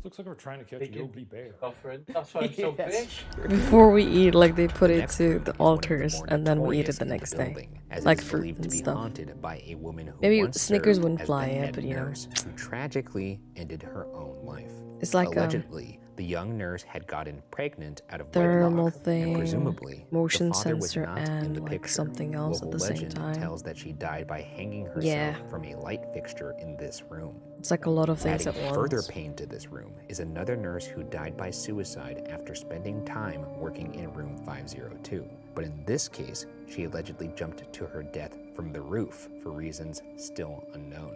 Looks like we're trying to catch Yogi Bear. That's why I'm so big. Before we eat, like they put it Next to room the is one of altars more and then we eat notorious it the in the next day. building, as it Like is fruit believed and to be stuff. haunted by a woman who Maybe once Snickers served wouldn't as fly the in, head but you know. nurse who tragically ended her own life. It's like allegedly The young nurse had gotten pregnant out of Thermal wedlock, thing, and presumably motion the father was sensor, not in and the like picture. something else Local at the same legend time. tells that she died by hanging herself Yeah. from a light fixture in this room. It's like a lot of things Adding at further once. pain to this room is another nurse who died by suicide after spending time working in room 502. But in this case, she allegedly jumped to her death from the roof for reasons still unknown.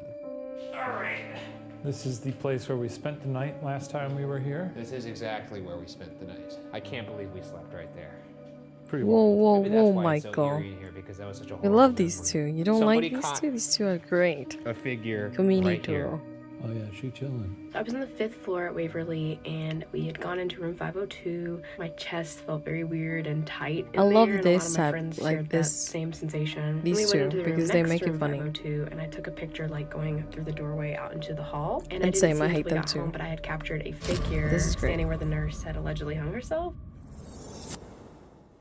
All right. This is the place where we spent the night last time we were here. This is exactly where we spent the night. I can't believe we slept right there. Pretty Whoa, whoa, Maybe that's whoa, why it's so Michael. eerie in here, because that was such a I horrible love these memory. two. You don't Somebody like these caught two? These two are great. a figure Community right here. duo. Oh yeah, she chilling. I was on the 5th floor at Waverly, and we had gone into room 502. My chest felt very weird and tight in I love there, and this a lot of my type, friends like shared this- that same sensation. these we two, went into the room because they next make to it room funny. 502, and I took a picture like going through the doorway out into the hall. And I And didn't same, see I it hate till we them got too. home, but I had captured a figure This is great. standing where the nurse had allegedly hung herself.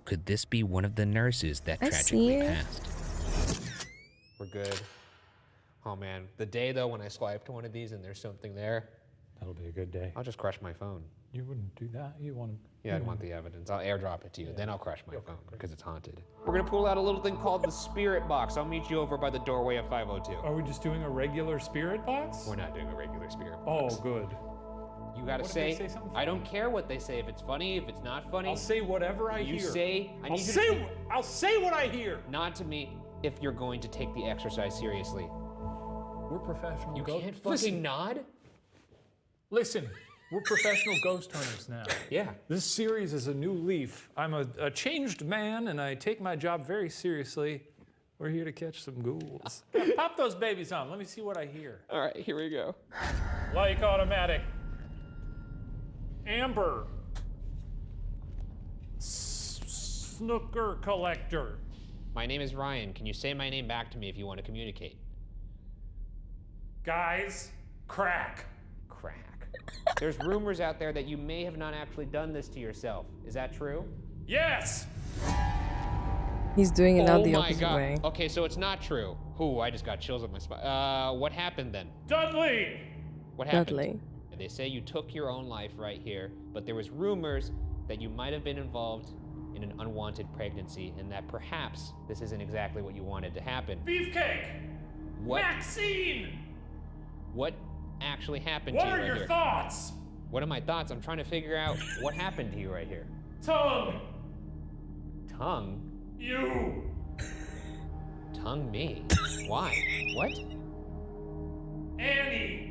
Could this be one of the nurses that I tragically see it. passed? We're good. Oh man, the day though when I swipe to one of these and there's something there, That'll be a good day. I'll just crush my phone. You wouldn't do that. You want to. Yeah, I'd want the evidence. I'll airdrop it to you. Then I'll crush my phone because it's haunted. We're gonna pull out a little thing called the spirit box. I'll meet you over by the doorway of 502. Are we just doing a regular spirit box? We're not doing a regular spirit Oh, box. good. You gotta What if they say, say something I don't care what they say. If it's funny, if it's not funny, I'll say whatever I you hear. say, I I'll need you say. to I'll say what I hear. nod to me if you're going to take the exercise seriously. We're professional. You ghost- can't fucking Listen, nod? listen. We're professional ghost hunters now. Yeah. This series is a new leaf. I'm a changed man, and I take my job very seriously. We're here to catch some ghouls. Yeah, pop those babies on. Let me see what I hear. All right, here we go. Like automatic. Amber. Snooker collector. My name is Ryan. Can you say my name back to me if you want to communicate? Guys, crack. Crack. There's rumors out there that you may have not actually done this to yourself. Is that true? Yes. He's doing it now Oh the my opposite God. way. Okay, so it's not true. Ooh, I just got chills up my spine. What happened then? Dudley. What happened? Dudley. They say you took your own life right here, but there was rumors that you might have been involved in an unwanted pregnancy and that perhaps this isn't exactly what you wanted to happen. Beefcake. What? Maxine. What actually happened What to you are right your here? thoughts? What are my thoughts? I'm trying to figure out what happened to you right here. Tongue. Tongue? You. Tongue me? Why? What? Annie.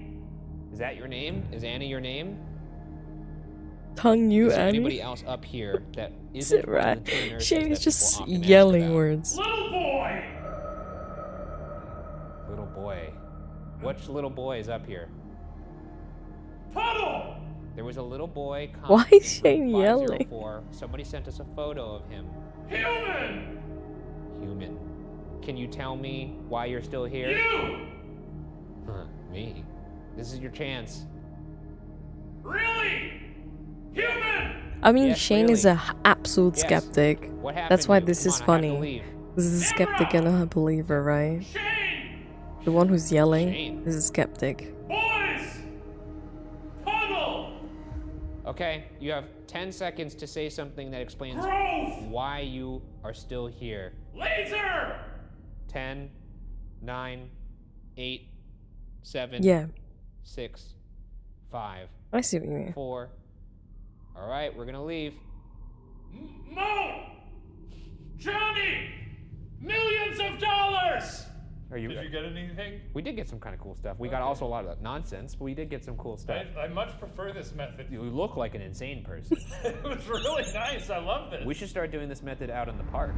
Is that your name? Is Annie your name? Tongue you, Is there Annie? anybody else up here that Is isn't it one of right? the two nurses Shane that is just people often ask yelling about? words. Little boy. Little boy. Which little boy is up here? Puddle. There was a little boy. Why is Shane yelling? 504. Somebody sent us a photo of him. Human. Human. Can you tell me why you're still here? You. Huh, me. This is your chance. Really. Human. I mean, Yes, Shane really. is a absolute Yes. skeptic. What happened That's why to you? this Come is on, I have to funny. leave. This is a skeptic and a believer, right? Shane. The one who's yelling Shane. is a skeptic. Boys. Puddle. Okay, you have 10 seconds to say something that explains Growth. why you are still here. Laser. 10, 9, 8, 7, Yeah, 6, 5, I see what you mean. 4. All right, we're gonna leave. Mo. Johnny. Millions of dollars. Are you? Did you get anything? We did get some kind of cool stuff. We got also a lot of nonsense, but we did get some cool stuff. I much prefer this method. You look like an insane person. It was really nice. I love this. We should start doing this method out in the park.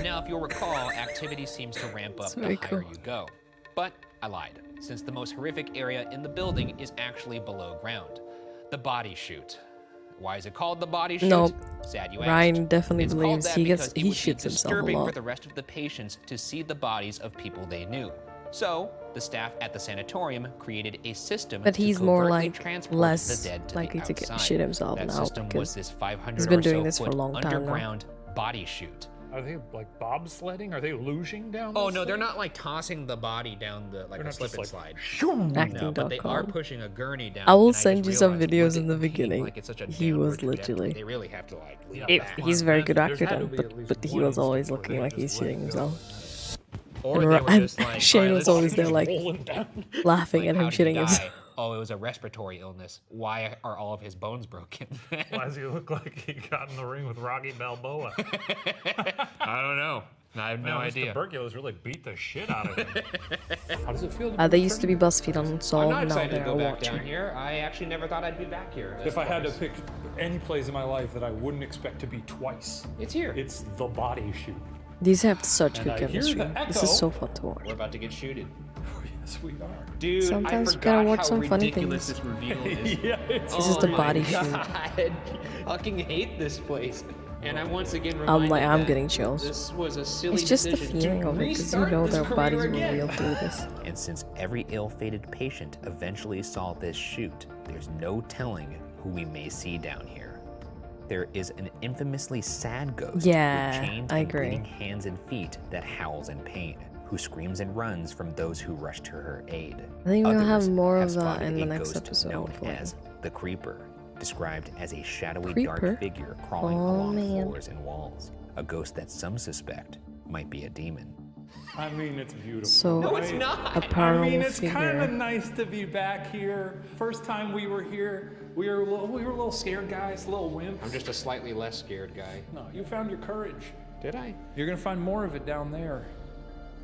Now, if you'll recall, activity seems to ramp up That's the very higher cool. you go. But I lied, since the most horrific area in the building is actually below ground. The body chute. Why is it called the body chute? Nope. Sad you asked. Ryan definitely It's called believes that he because it he would be shits himself a disturbing for lot. the rest of the patients to see the bodies of people they knew. So, the staff at the sanatorium created a system But to he's more covertly like transport less the dead to likely the to get outside. shit himself That now system was because this 500 he's been or doing so this for a foot long time now. underground body chute. Are they like bobsledding? Are they luging down? Oh this no, they're thing? not like tossing the body down the like They're a not slip just and like, slide. No, but they are Acting.com. pushing a gurney down. I will and send just you some realized, videos with in the it being, beginning. like, it's such a He was downward trajectory, literally. They really have to like lean back. He's a very good actor There's had then, to be at least but he one was always instant where looking they like he's just let shitting it go. himself. Or And they Ra- were and just like, Shane "Alright, was let's always keep there, just like rolling down." laughing at him How'd he shitting die? himself. Oh, it was a respiratory illness. Why are all of his bones broken? Why does he look like he got in the ring with Rocky Balboa? I don't know. I have no Man, this idea. tuberculosis really beat the shit out of him. How does it feel? They used to be BuzzFeed I'm Unsolved, not now excited to they're go a back watcher. down here. I actually never thought I'd be back here. If I had to pick any place in my life that I wouldn't expect to be twice, it's here. It's the body shoot. These have such And good I hear chemistry. the This is echo. so fun to watch. We're about to get shooted. Yes, we are. Dude, Sometimes I you forgot gotta watch how some funny ridiculous things. this reveal is. Yeah, it's This is the my body shoot. God. I fucking hate this place. And I once again I'm reminded like, I'm that getting chills. This was a silly It's just the decision feeling to of it, because you restart know this their career bodies were again. real through this. And since every ill-fated patient eventually saw this shoot, there's no telling who we may see down here. There is an infamously sad ghost Yeah, with chained I and agree. bleeding hands and feet that howls in pain, who screams and runs from those who rush to her aid. I think we'll have Others more have of that spotted in the a next ghost episode, known hopefully. as the Creeper, described as a shadowy Creeper? dark figure crawling Oh, along man. floors and walls. A ghost that some suspect might be a demon. I mean, it's beautiful. So, right? No, it's not. a paranormal I mean, it's figure. kind of nice to be back here. First time we were here, we were a little scared guys, a little wimps. I'm just a slightly less scared guy. No, you found your courage. Did I? You're gonna find more of it down there.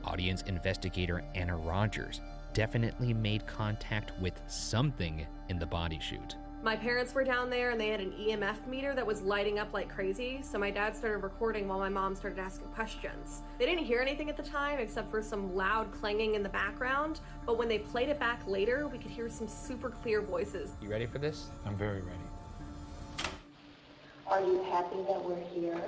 Audience investigator Anna Rogers definitely made contact with something in the body shoot. My parents were down there and they had an EMF meter that was lighting up like crazy, so my dad started recording while my mom started asking questions. They didn't hear anything at the time except for some loud clanging in the background, but when they played it back later, we could hear some super clear voices. You ready for this? I'm very ready. Are you happy that we're here?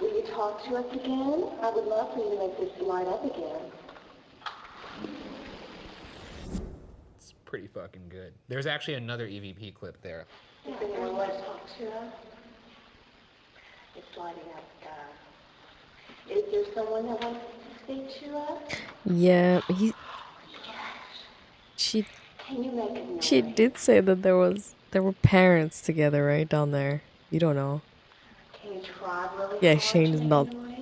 Will you talk to us again? I would love for you to make this light up again. It's pretty fucking good. There's actually another EVP clip there. Does anyone want to talk to us? It's lighting up, Is there someone that wants to speak to us? Yeah, she Can you make a noise? she did say that there were parents together right down there. You don't know. Can you try really Yeah, hard Shane to is make not. a noise?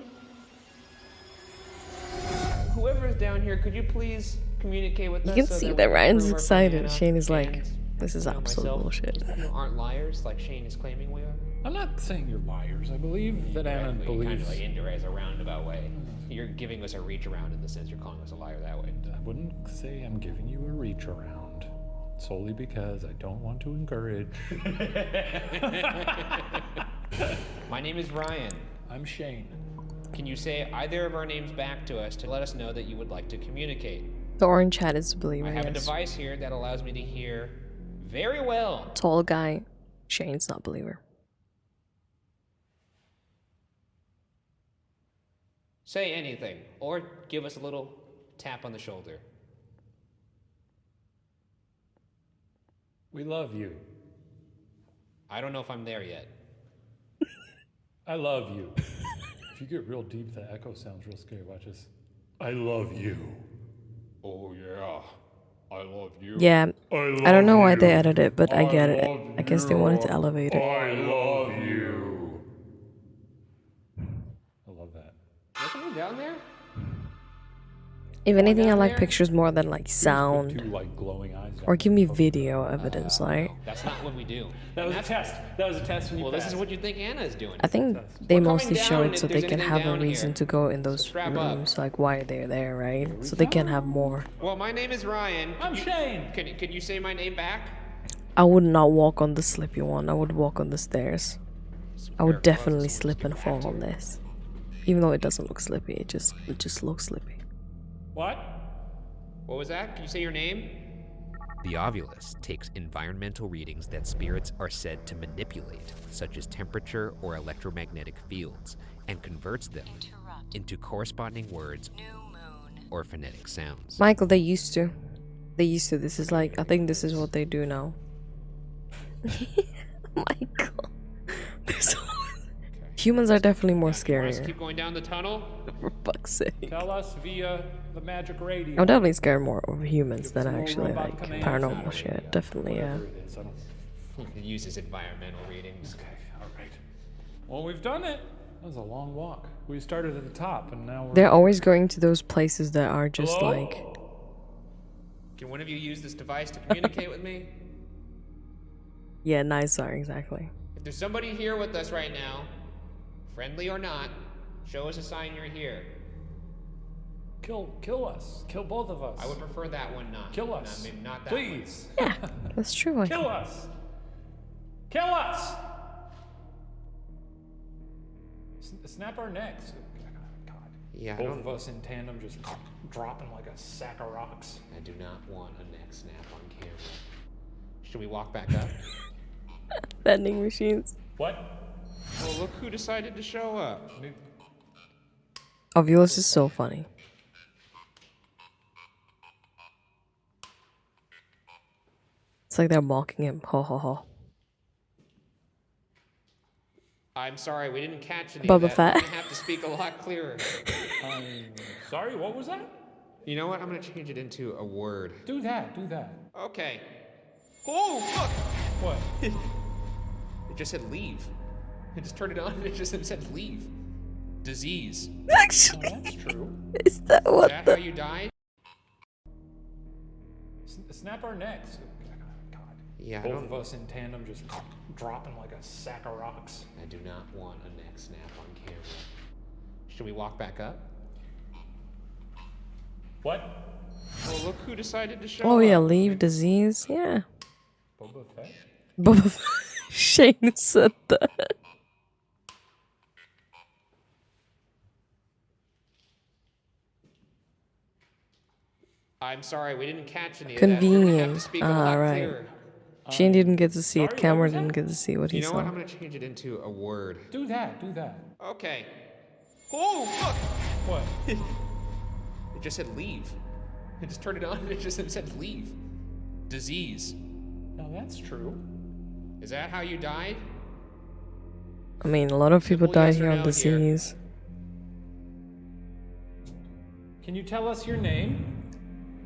Whoever is down here, could you please communicate with You us? can so see we that can Ryan's prove our excited. banana Shane is like, and, this is you know, absolute myself, bullshit. aren't liars like Shane is claiming we are? I'm not saying you're liars. I believe that Anna Kind believes. of like indirect, a roundabout way. You're giving us a reach around in the sense you're calling us a liar that way. I wouldn't say I'm giving you a reach around, solely because I don't want to encourage. My name is Ryan. I'm Shane. Can you say either of our names back to us to let us know that you would like to communicate? The orange hat is the believer, I have a yes. device here that allows me to hear very well. Tall guy, Shane's not believer. Say anything, or give us a little tap on the shoulder. We love you. I don't know if I'm there yet. I love you. If you get real deep, the echo sounds real scary. Watch this. I love you. Oh yeah, I love you. Yeah, I don't know why they edited it, but I get it. I guess they wanted to elevate it. I love you. I love that. Nothing down there? If anything, I down like there? pictures more than like sound. Two like glowing eyes. Or give me video evidence, like. That's not what we do. That was a test. That was a test. When you Well, this is passed. what you think Anna is doing. I think they We're mostly coming show down it so if they there's can anything have a down reason here. to go in So those strap up. rooms, like why they're there, right? So they can have more. Well, my name is Ryan. I'm Shane. Can you say my name back? I would not walk on the slippy one. I would walk on the stairs. I would definitely slip and fall on this. Even though it doesn't look slippy, it just looks slippy. What? What was that? Can you say your name? The Ovulus takes environmental readings that spirits are said to manipulate, such as temperature or electromagnetic fields, and converts them into corresponding words or phonetic sounds. Michael, they used to. They used to. This is like, I think this is what they do now. Oh my god. Humans are definitely more Let's scarier. keep going down the tunnel. For fuck's sake. Tell us via the magic radio. I'm definitely scared more of humans than actually like paranormal shit. Definitely, yeah. It uses environmental readings. Okay, all right. Well, we've done it. That was a long walk. We started at the top, and now we're... They're always going to those places that are just Hello? like... Can one of you use this device to communicate with me? Yeah, nice are, exactly. If there's somebody here with us right now, friendly or not, show us a sign you're here. Kill us. Kill both of us. I would prefer that one not. Kill us. Not that Please. Yeah, that's true. Kill us. Kill us. Snap our necks. God. Yeah, Both of us in tandem just dropping like a sack of rocks. I do not want a neck snap on camera. Should we walk back up? Vending machines. What? Well, look who decided to show up. Ovilus is so funny. It's like they're mocking him. Ho ho ho. I'm sorry, we didn't catch any Boba of that. Fett. We're gonna have to speak a lot clearer. Sorry, what was that? You know what? I'm gonna change it into a word. Do that. Okay. Oh, fuck! What? It just said leave. I just turned it on and it just said leave. Disease. Actually, that's true. Is that what Is that how you died? Snap our necks. God. Yeah, Both of us in tandem just dropping like a sack of rocks. I do not want a neck snap on camera. Should we walk back up? What? Well, look who decided to show Oh up. yeah, leave disease. Yeah. Boba Fett? Boba Fett. Shane said that. I'm sorry, we didn't catch any of that. We're gonna have to Convenient. speak a lot Right. clearer. Shane didn't get to see it. sorry, Cameron what was didn't that? get to see what he You know saw. what? I'm gonna change it into a word. Do that. Okay. Oh, fuck! What? It just said leave. I just turned it on and it just said leave. Disease. Now that's true. Is that how you died? I mean, a lot of people Simple died yes or here on no disease. Can you tell us your name,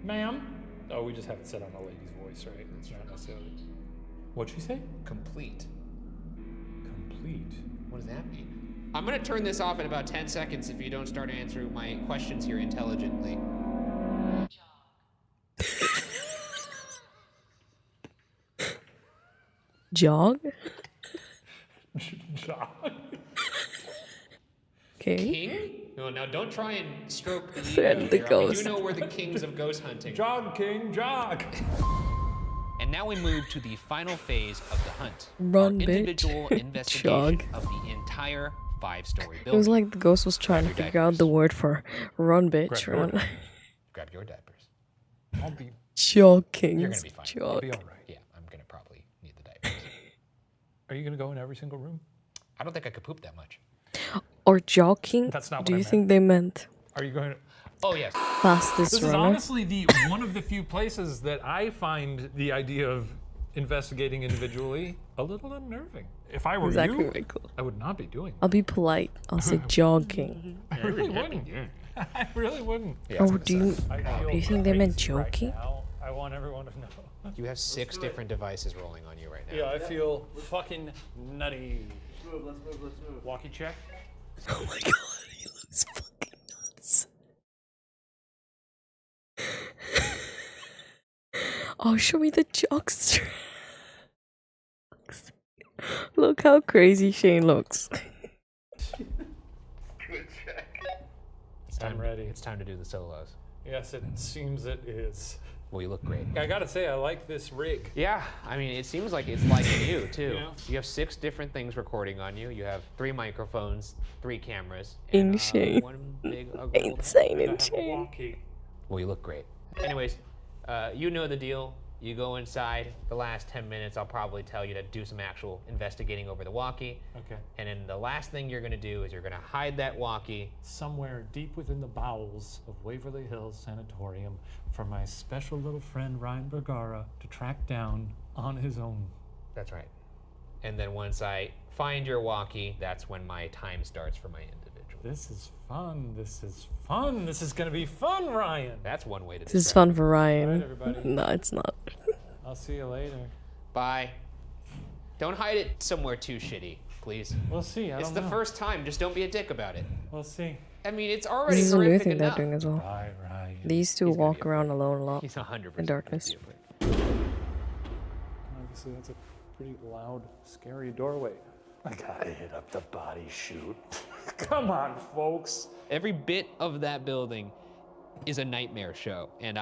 ma'am? Oh, we just have it set on a lady's voice, right? It's not necessarily. What'd she say? Complete. Complete. What does that mean? I'm gonna turn this off in about 10 seconds if you don't start answering my questions here intelligently. Jog? Jog. Okay. King? No, now don't try and stroke the Thread ego the here. ghost. You know we're the kings of ghost hunting. Jog, King, jog. And now we move to the final phase of the hunt. Run, our bitch. individual investigation Jog. of the entire 5-story building. It was like the ghost was trying to figure out the word for run, bitch, Grab your run. Grab your diapers. I'll be. Joking. You're gonna be fine. I'll Jog. be all right. Yeah, I'm gonna probably need the diapers. Are you gonna go in every single room? I don't think I could poop that much. Or jogging? That's not what Do I you meant. think they meant Are you going to? Oh yes. fastest This is runner? honestly the one of the few places that I find the idea of investigating individually a little unnerving. If I were Exactly you, very cool. I would not be doing. I'll be polite. I'll say jogging. I really wouldn't. I really wouldn't. Oh, do you I feel think they meant crazy right joking? now. I want everyone to know. You have 6 different devices rolling on you right now. Yeah, I feel fucking nutty. Let's move. Walkie check. Oh my god, he looks fucking nuts. Oh, show me the jogster. Look how crazy Shane looks. I'm ready. It's time to do the solos. Yes, it seems it is. Well, you look great. I gotta say, I like this rig. Yeah, I mean, it seems like it's like you, too. Yeah. You have 6 different things recording on you. You have 3 microphones, 3 cameras, Insane. one big ugly Insane I have a insane. walkie. Well, you look great. Anyways, you know the deal. You go inside. The last 10 minutes, I'll probably tell you to do some actual investigating over the walkie. Okay. And then the last thing you're gonna do is you're gonna hide that walkie somewhere deep within the bowels of Waverly Hills Sanatorium for my special little friend Ryan Bergara to track down on his own. That's right. And then once I find your walkie, that's when my time starts for my individual. This is fun. This is fun. This is gonna be fun, Ryan. That's one way to This is fun for Ryan. All right, everybody. No, it's not. I'll see you later. Bye. Don't hide it somewhere too shitty, please. We'll see. It's the first time. Just don't be a dick about it. We'll see. I mean, it's already This is a new horrific thing they're enough. doing as well. Bye, Ryan. They used to walk around alone a lot He's 100% in darkness. Obviously, that's a pretty loud, scary doorway. I gotta hit up the body chute. Come on, folks. Every bit of that building is a nightmare show, and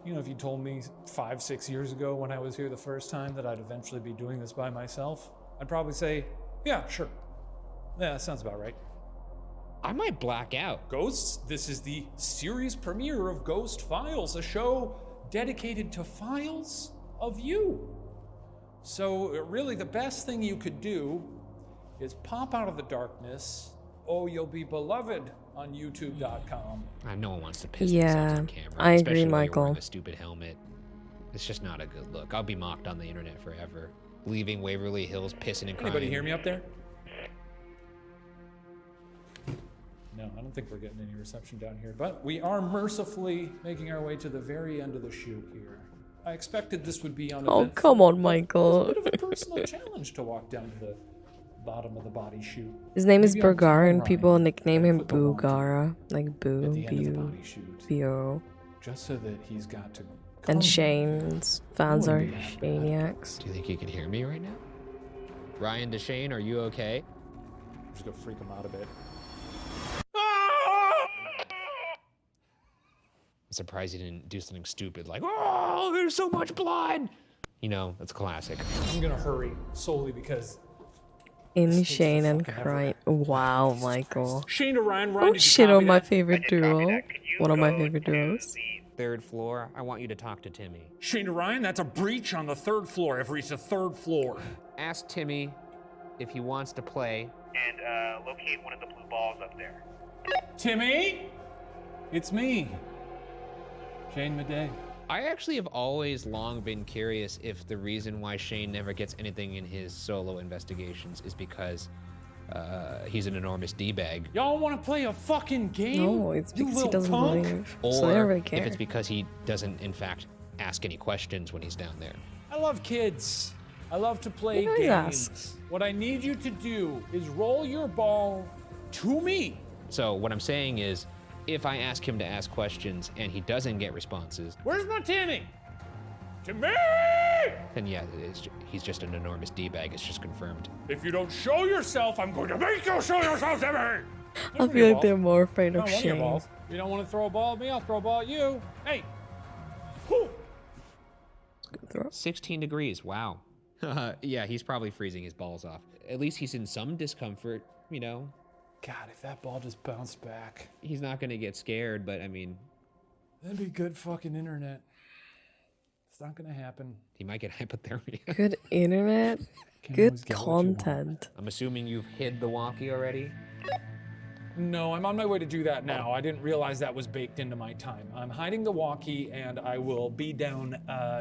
You know, if you told me 5-6 years ago when I was here the first time that I'd eventually be doing this by myself, I'd probably say, yeah, sure. Yeah, that sounds about right. I might black out. Ghosts, this is the series premiere of Ghost Files, a show dedicated to files of you. So really the best thing you could do is pop out of the darkness. Oh, you'll be beloved on youtube.com. No one wants to piss themselves on camera. I agree, especially when you're Michael. wearing a stupid helmet. It's just not a good look. I'll be mocked on the internet forever. Leaving Waverly Hills pissing and crying. Anybody hear me up there? No, I don't think we're getting any reception down here, but we are mercifully making our way to the very end of the shoot here. I expected this would be uneventful. Oh, come on, Michael. It's a bit of a personal challenge to walk down to the bottom of the body chute. His name is Maybe I'll Bergara, and tell people Ryan nickname him put the wand Boogara. Like Boo, at the end of the Bew, body chute, Bio. just so that he's got to. And Shane's fans are wouldn't be that Shaniacs. Do you think you can hear me right now? Ryan DeShane, are you okay? Just go freak him out a bit. I'm surprised he didn't do something stupid like, oh, there's so much blood. You know, that's classic. I'm gonna hurry solely because. In Shane and crying. Wow, Michael. Shane to Ryan. Oh shit on my favorite duo. One of my favorite duos. Third floor, I want you to talk to Timmy. Shane to Ryan, that's a breach on the 3rd floor. I've reached the 3rd floor. Ask Timmy if he wants to play. And locate one of the blue balls up there. Timmy? It's me. Shane Madej. I actually have always long been curious if the reason why Shane never gets anything in his solo investigations is because he's an enormous D-bag. Y'all want to play a fucking game? No, it's You because he little doesn't punk? believe. Or So they don't really if care. it's because he doesn't, in fact, ask any questions when he's down there. I love kids. I love to play He always games. asks. What I need you to do is roll your ball to me. So what I'm saying is, if I ask him to ask questions and he doesn't get responses, Where's my Timmy? Timmy! then yeah, he's just an enormous D-bag. It's just confirmed. If you don't show yourself, I'm going to make you show yourself, Timmy! I feel like they're more afraid of One of your Shane. balls. You don't want to throw a ball at me, I'll throw a ball at you. Hey! Whew. 16 degrees, wow. Yeah, he's probably freezing his balls off. At least he's in some discomfort, you know. God, if that ball just bounced back. He's not gonna get scared, but I mean... That'd be good fucking internet. It's not gonna happen. He might get hypothermia. Good internet. Can Good always get what you want. content. I'm assuming you've hid the walkie already? No, I'm on my way to do that now. I didn't realize that was baked into my time. I'm hiding the walkie, and I will be down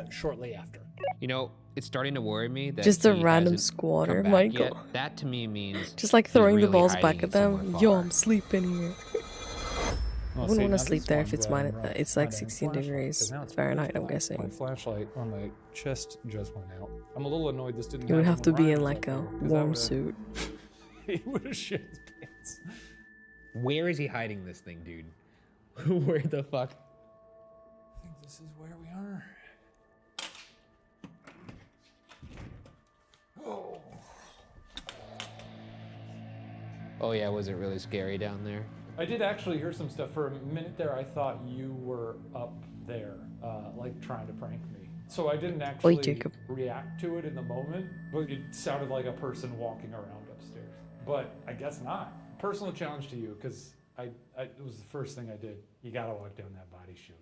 shortly after. You know, it's starting to worry me that Just a he random hasn't squatter, come back Michael. yet. That to me means Just like he's throwing the really balls hiding back it at them. somewhere Yo, far. I'm sleeping here. I Well, wouldn't see, want now to sleep this there one if it's glad I'm minus. It's like finding 16 flashlight, degrees 'cause now it's Fahrenheit, I'm My guessing. flashlight on my chest just went out. I'm a little annoyed this didn't You would happen have to when be Ryan in was like up a there, 'cause that warm would've- suit. He would have shit his pants. Where is he hiding this thing, dude? Where the fuck? I think this is where we are. Oh. Oh yeah, was it really scary down there? I did actually hear some stuff. For a minute there, I thought you were up there, like trying to prank me. So I didn't actually Jacob. react to it in the moment, but it sounded like a person walking around upstairs. But I guess not. Personal challenge to you, because it was the first thing I did. You gotta walk down that body chute.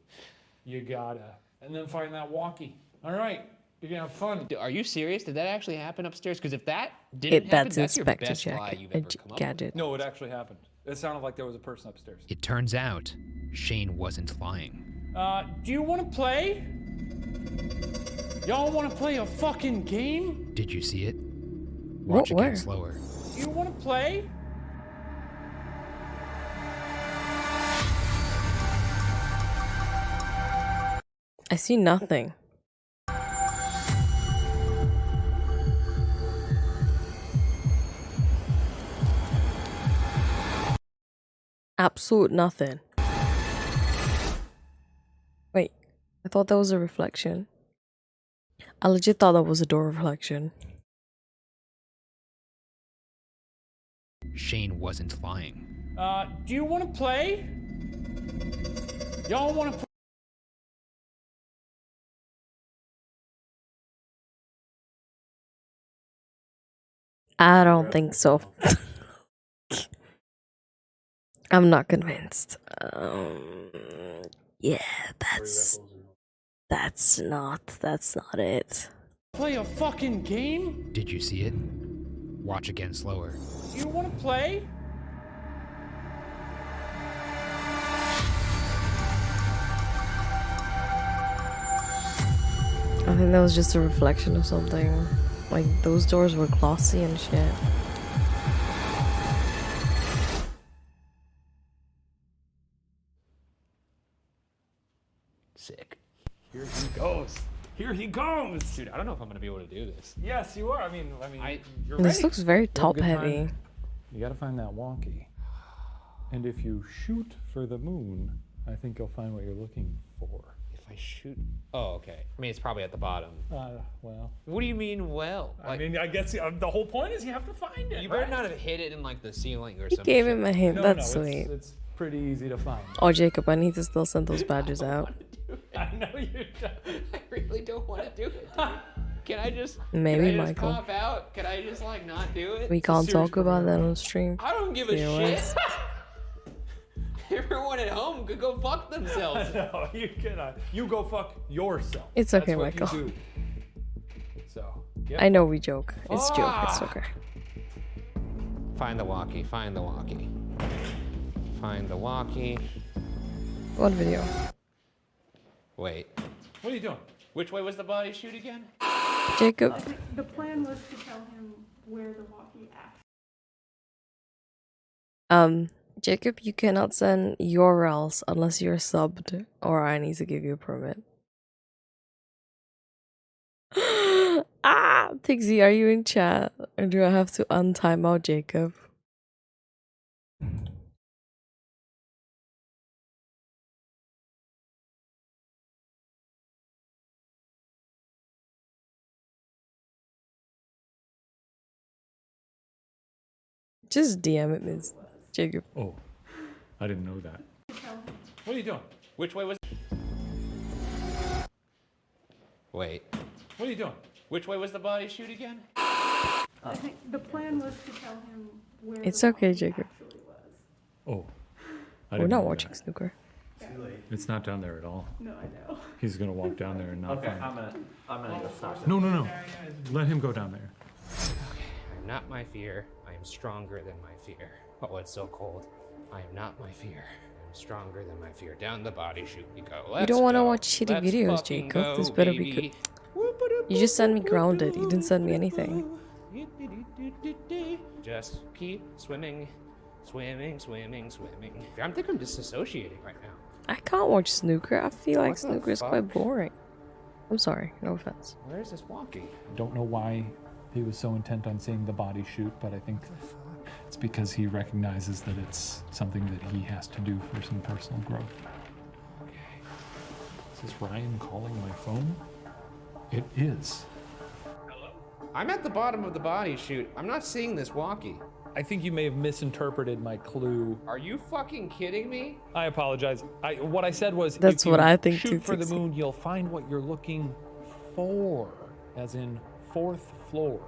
You gotta. And then find that walkie. All right, you're gonna have fun. Are you serious? Did that actually happen upstairs? Because if that didn't happen, That's that's your Inspector best lie you've ever come up with. Gadget. No, it actually happened. It sounded like there was a person upstairs. It turns out Shane wasn't lying. Do you want to play? Y'all want to play a fucking game? Did you see it? Watch again slower. Do you want to play? I see nothing. Absolute nothing. Wait, I thought that was a reflection. I legit thought that was a door reflection. Shane wasn't lying. Do you want to play? Y'all want to play? I don't think so. I'm not convinced. Yeah, that's not it. Play a fucking game? Did you see it? Watch again slower. Do you want to play? I think that was just a reflection of something. Like, those doors were glossy and shit. Sick. Here he goes. Here he goes. Dude, I don't know if I'm gonna be able to do this. Yes, you are. I mean, you're This ready. looks very You have a top good time. heavy. You gotta find that wonky. And if you shoot for the moon, I think you'll find what you're looking for. If I shoot... Oh, okay. I mean, it's probably at the bottom. Well. What do you mean, well? I mean, I guess the whole point is you have to find it. You better not have hit it in, like, the ceiling or He something. gave him a hint. No, That's no, sweet. It's pretty easy to find. Oh, Jacob, I need to still send those badges out. I know you don't. I really don't want to do it, dude. Can I just... Maybe, can I just Michael. cop out? Can I just, like, not do it? We can't talk about that on stream. I don't give a Fearless. shit. Everyone at home could go fuck themselves. No, you cannot. You go fuck yourself. It's okay, That's what you Michael. do. So, yeah. I know we joke. It's joke. It's okay. Find the walkie. Find the walkie. Find the walkie. What video? Wait. What are you doing? Which way was the body shoot again? Jacob. I think the plan was to tell him where the walkie actually. Jacob, you cannot send URLs unless you're subbed, or I need to give you a permit. Ah, Pixie, are you in chat? Or do I have to untime out Jacob? Just DM it, Miss Jacob. Oh, I didn't know that. What are you doing? Which way was... Wait. What are you doing? Which way was the body shoot again? I think the plan was to tell him where It's the okay, walkie Jacob. actually was. Oh. We're not watching snooker. It's not down there at all. No, I know. He's gonna walk down there and not Okay, find it. I'm gonna go start. No. Let him go down there. I am not my fear. I am stronger than my fear. Oh, it's so cold. I am not my fear. I am stronger than my fear. Down the body shoot we go. You Let's don't want to go. watch shitty Let's videos, fucking Jacob. go, This better be baby. good. You just sent me grounded. You didn't send me anything. Just keep swimming. Swimming. I think I'm disassociating right now. I can't watch snooker. I feel like What the snooker is fuck? quite boring. I'm sorry. No offense. Where's this walkie? Don't know why he was so intent on seeing the body shoot, but I think it's because he recognizes that it's something that he has to do for some personal growth. Is this Ryan calling my phone? It is. I'm at the bottom of the body shoot. I'm not seeing this walkie. I think you may have misinterpreted my clue. Are you fucking kidding me? I apologize. What I said was, That's if what you I think shoot too, for the Tixie. moon, you'll find what you're looking for, as in 4th floor.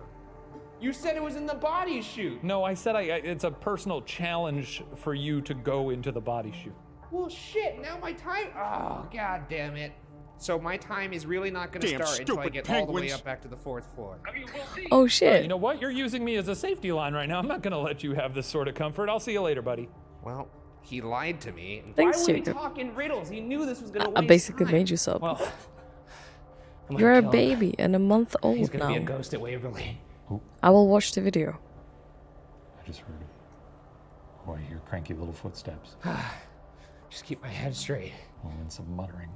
You said it was in the body shoot. No, I said it's a personal challenge for you to go into the body shoot. Well, shit. Now my time. Oh, god damn it. So my time is really not going to Damn start until I stupid get all the way penguins. up back to the 4th floor. Oh shit. You know what? You're using me as a safety line right now. I'm not gonna let you have this sort of comfort. I'll see you later, buddy. Well, he lied to me. Thanks, Why would he Jacob. talk in riddles? He knew this was going to I waste basically time. made you sub. Well, I'm gonna You're a kill him. baby and a month old He's going to now. be a ghost at Waverly. I will watch the video. I just heard it. Oh, I hear cranky little footsteps. Just keep my head straight. Oh, and some muttering.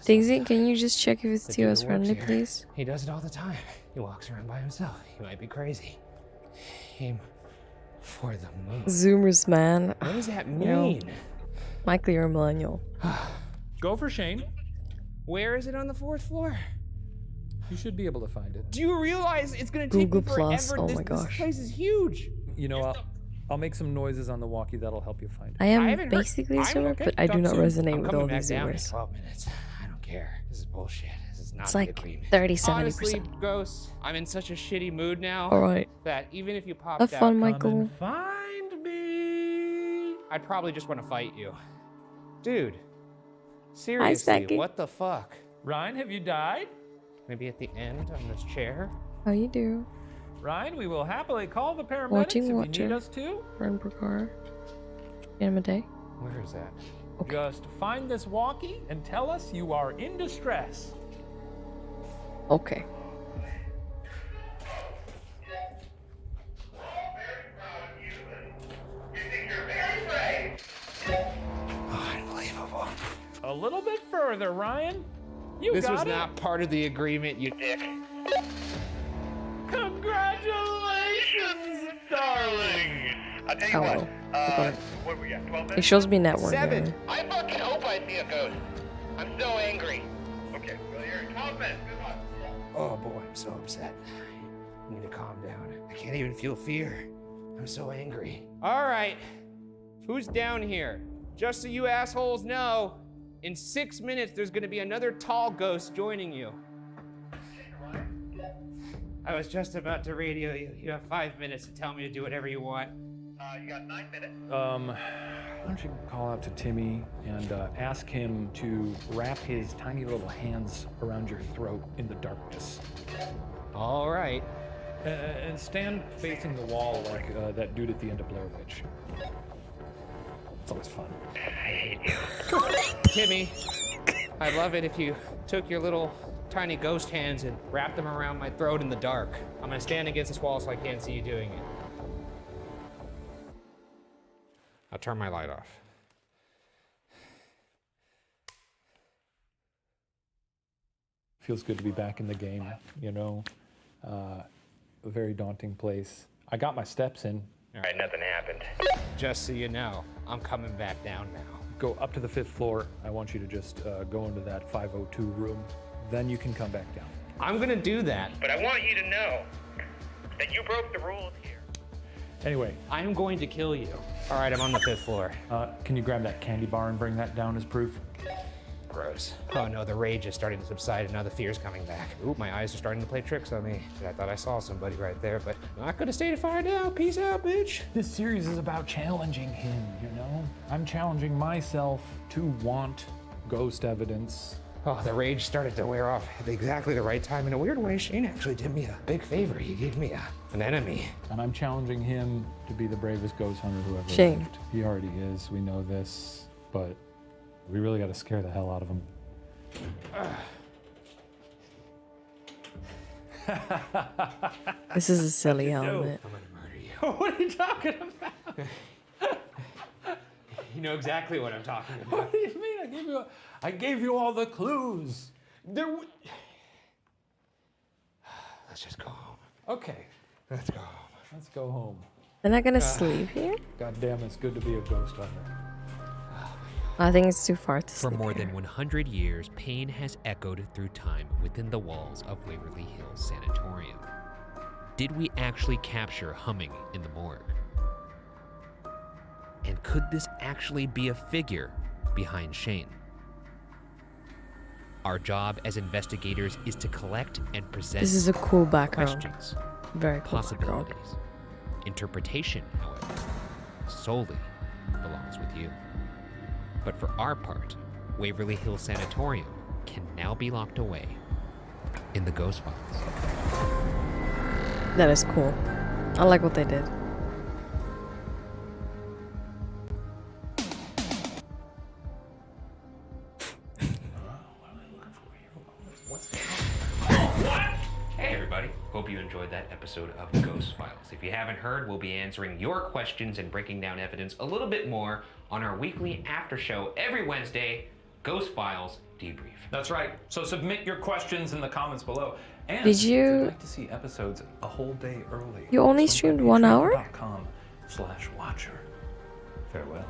Daisy, can you just check if it's The Tio's dude that works friendly, here, please? He does it all the time. He walks around by himself. He might be crazy. Aim for the moon. Zoomers, man. What does that You know, mean? Michael, you're a millennial. Go for Shane. Where is it on the 4th floor? You should be able to find it. Do you realize it's going to take Google me forever? Plus, oh my This gosh. place is huge. You know, I'll make some noises on the walkie that'll help you find it. I am haven't heard- basically a I'm zoomer, okay. but I do Talk not soon. resonate I'm with coming all back these down in zoomers. 12 minutes. I don't care. This is bullshit. This is not It's the like agreement. 30-70%. Honestly, ghosts, I'm in such a shitty mood now. Alright. That even if you popped Have out, fun, Michael. Find me. I'd probably just want to fight you. Dude. Seriously, Becky. what the fuck? Ryan, have you died? Maybe at the end on this chair? How you do? Ryan, we will happily call the paramedics Watching if you Watcher. need us to. Run Brokar. Anima Day. Where is that? Just find this walkie and tell us you are in distress. Okay. Unbelievable. A little bit further, Ryan. You This got was it. not part of the agreement, you dick. Congratulations, darling. I'll tell you Hello. what. What do we got? 12 It minutes? shows me network. 7. here. I fucking hope I see a ghost. I'm so angry. Okay, well, you're in 12 minutes. Good luck. Oh boy, I'm so upset. I need to calm down. I can't even feel fear. I'm so angry. All right. Who's down here? Just so you assholes know, in 6 minutes, there's gonna be another tall ghost joining you. I was just about to radio you. You have 5 minutes to tell me to do whatever you want. You got 9 minutes. Why don't you call out to Timmy and ask him to wrap his tiny little hands around your throat in the darkness. All right. And stand facing the wall like that dude at the end of Blair Witch. It's always fun. Timmy, I'd love it if you took your little tiny ghost hands and wrapped them around my throat in the dark. I'm gonna stand against this wall so I can't see you doing it. I'll turn my light off. Feels good to be back in the game, you know. A very daunting place. I got my steps in. All right, nothing happened. Just so you know, I'm coming back down now. Go up to the 5th floor. I want you to just go into that 502 room. Then you can come back down. I'm gonna do that. But I want you to know that you broke the rules here. Anyway, I'm going to kill you. All right, I'm on the 5th floor. Can you grab that candy bar and bring that down as proof? Gross. Oh no, the rage is starting to subside and now the fear's coming back. Ooh, my eyes are starting to play tricks on me. I thought I saw somebody right there, but not gonna stay to find out. Peace out, bitch. This series is about challenging him, you know? I'm challenging myself to want ghost evidence. Oh, the rage started to wear off at exactly the right time. In a weird way, Shane actually did me a big favor. He gave me an enemy. And I'm challenging him to be the bravest ghost hunter who ever Shane. lived. He already is, we know this, but we really gotta scare the hell out of him. This is a silly helmet. I'm gonna murder you. What are you talking about? You know exactly what I'm talking about. What do you mean? I gave you all the clues. Let's just go home. Okay, Let's go home. let's go home. They're not gonna sleep here? God damn, it's good to be a ghost hunter. I think it's too far to For sleep more here. than 100 years, pain has echoed through time within the walls of Waverly Hills Sanatorium. Did we actually capture humming in the morgue? And could this actually be a figure behind Shane? Our job as investigators is to collect and present This is a cool background. questions, Very cool background. possibilities. Interpretation, however, solely belongs with you. But for our part, Waverly Hills Sanatorium can now be locked away in the Ghost Files. That is cool. I like what they did. Hey everybody, hope you enjoyed that episode of Ghost Files. If you haven't heard, we'll be answering your questions and breaking down evidence a little bit more on our weekly after show every Wednesday, Ghost Files Debrief. That's right. So submit your questions in the comments below. And Did if you- you'd like to see episodes a whole day early, You only streamed 1 hour? patreon.com/watcher. Farewell.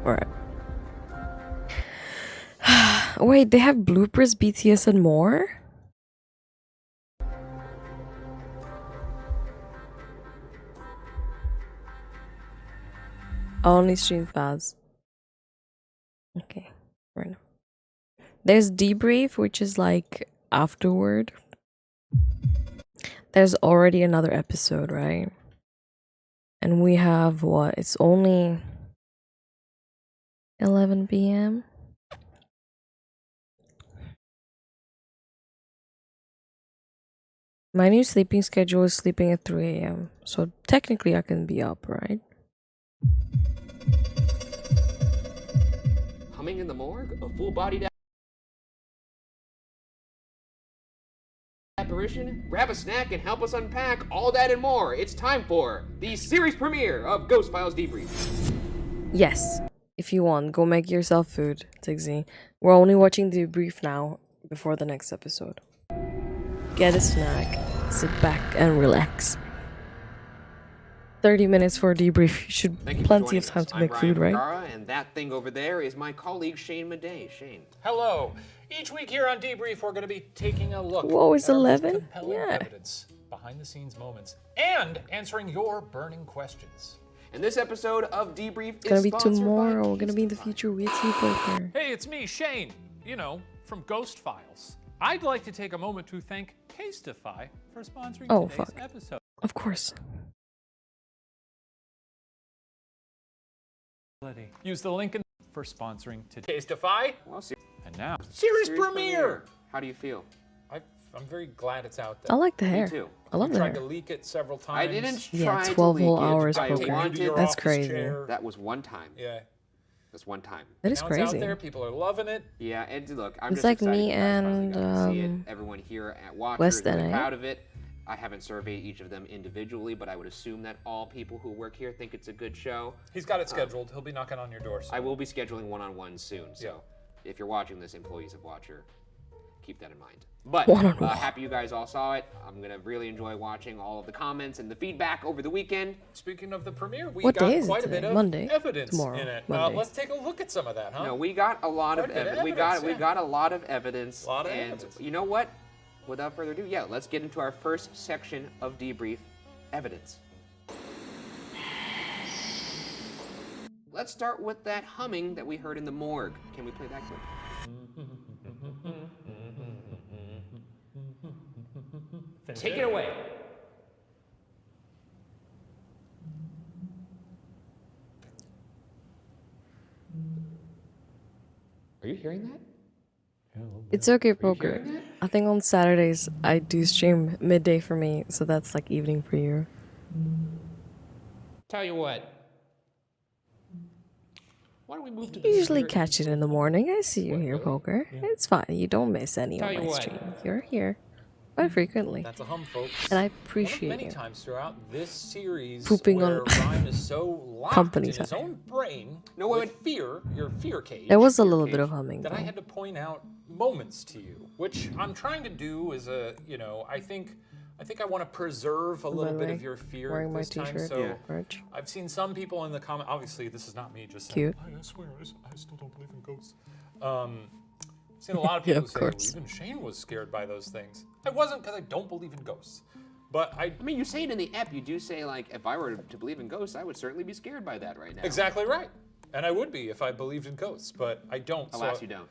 Alright. Wait, they have bloopers, BTS, and more? I only stream Faz. Okay, right now. There's Debrief, which is like afterward. There's already another episode, right? And we have what? It's only 11 p.m. My new sleeping schedule is sleeping at 3 a.m. So technically I can be up, right? Humming in the morgue? A full-bodied apparition? Grab a snack and help us unpack all that and more. It's time for the series premiere of Ghost Files Debrief. Yes. If you want, go make yourself food, Tiggsy. We're only watching Debrief now before the next episode. Get a snack, sit back and relax. 30 minutes for a debrief. You should Thank you for plenty of joining time us. to make I'm food, Brian right? Vergara, and that thing over there is my colleague Shane Madej. Shane. Hello. Each week here on Debrief, we're going to be taking a look Whoa, it's at our most 11? compelling Yeah. evidence, behind-the-scenes moments, and answering your burning questions. And this episode of Debrief It's gonna is be sponsored tomorrow. by We're gonna be in the future with you, Poker. Hey, it's me, Shane. You know, from Ghost Files. I'd like to take a moment to thank Casetify for sponsoring Oh, today's fuck. episode. Of course. Use the link in for sponsoring today. Casetify. Well, And now, series premiere. How do you feel? I'm very glad it's out there. I like the hair. too. I love You the tried hair. to leak it several times. I didn't Yeah, try 12 to leak whole it. hours, I Poker. wanted That's office crazy. chair. That was one time. Yeah. That's one time. That is Now crazy. It's out there. People are loving it. Yeah, and look, I'm It's just like excited me you guys finally and, got to see it. Everyone here at Watcher West is really NA. proud of it. I haven't surveyed each of them individually, but I would assume that all people who work here think it's a good show. He's got it scheduled. He'll be knocking on your door soon. I will be scheduling one-on-ones soon, so if you're watching this, employees of Watcher, keep that in mind. But One-on-one. happy you guys all saw it. I'm gonna really enjoy watching all of the comments and the feedback over the weekend. Speaking of the premiere, we What got day is it quite a today? bit of Monday? evidence Tomorrow. in it. Monday. Let's take a look at some of that, huh? No, we got a lot of Quite a bit of evidence. evidence, We yeah. got a lot of evidence. Lot of and evidence. you know what? Without further ado, yeah, let's get into our first section of Debrief, evidence. Let's start with that humming that we heard in the morgue. Can we play that clip? Take it away. Are you hearing that? It's okay, Poker. I think on Saturdays I do stream midday for me, so that's like evening for you. Tell you what. Why don't we move to You usually catch it in the morning. I see you here, Poker. It's fine. You don't miss any Tell of you my what. streams. You're here quite frequently. That's a hum, folks. And I One of appreciate many it. times throughout this series Pooping where on Ryan is so locked company in his time. own brain wait, with fear, your fear cage. There was a fear little cage, bit of humming, that I though. had to point out moments to you, which I'm trying to do as a, you know, I think I want to preserve a little bit of your fear wearing my this time. t-shirt. So Merch. I've seen some people in the comment. Obviously, this is not me just Cute. saying. I swear, I still don't believe in ghosts. I've seen a lot of Yeah, people of say, well, course. even Shane was scared by those things. I wasn't because I don't believe in ghosts. But I mean, you say it in the app. You do say, like, if I were to believe in ghosts, I would certainly be scared by that right now. Exactly right. And I would be if I believed in ghosts, but I don't. Alas, you don't.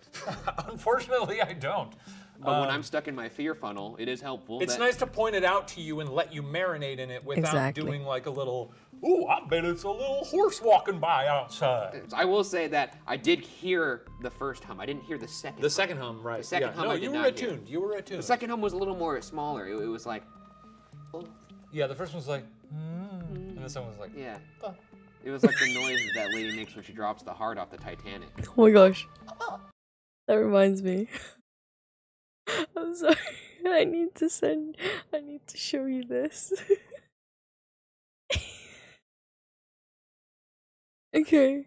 Unfortunately, I don't. But when I'm stuck in my fear funnel, it is helpful. It's nice to point it out to you and let you marinate in it without Exactly. doing like a little Ooh, I bet it's a little horse walking by outside. I will say that I did hear the first hum. I didn't hear the second. The second hum, right? The second hum. No, I did you were not hear. attuned. You were attuned. The second hum was a little more smaller. It was like, oh. Yeah, the first one was like, and the second one was like, yeah. It was like the noise that lady makes when she drops the heart off the Titanic. Oh my gosh. That reminds me. I'm sorry. I need to show you this. Okay.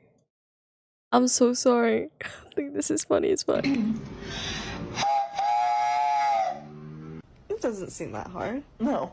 I'm so sorry. I think this is funny as fuck. It doesn't seem that hard. No.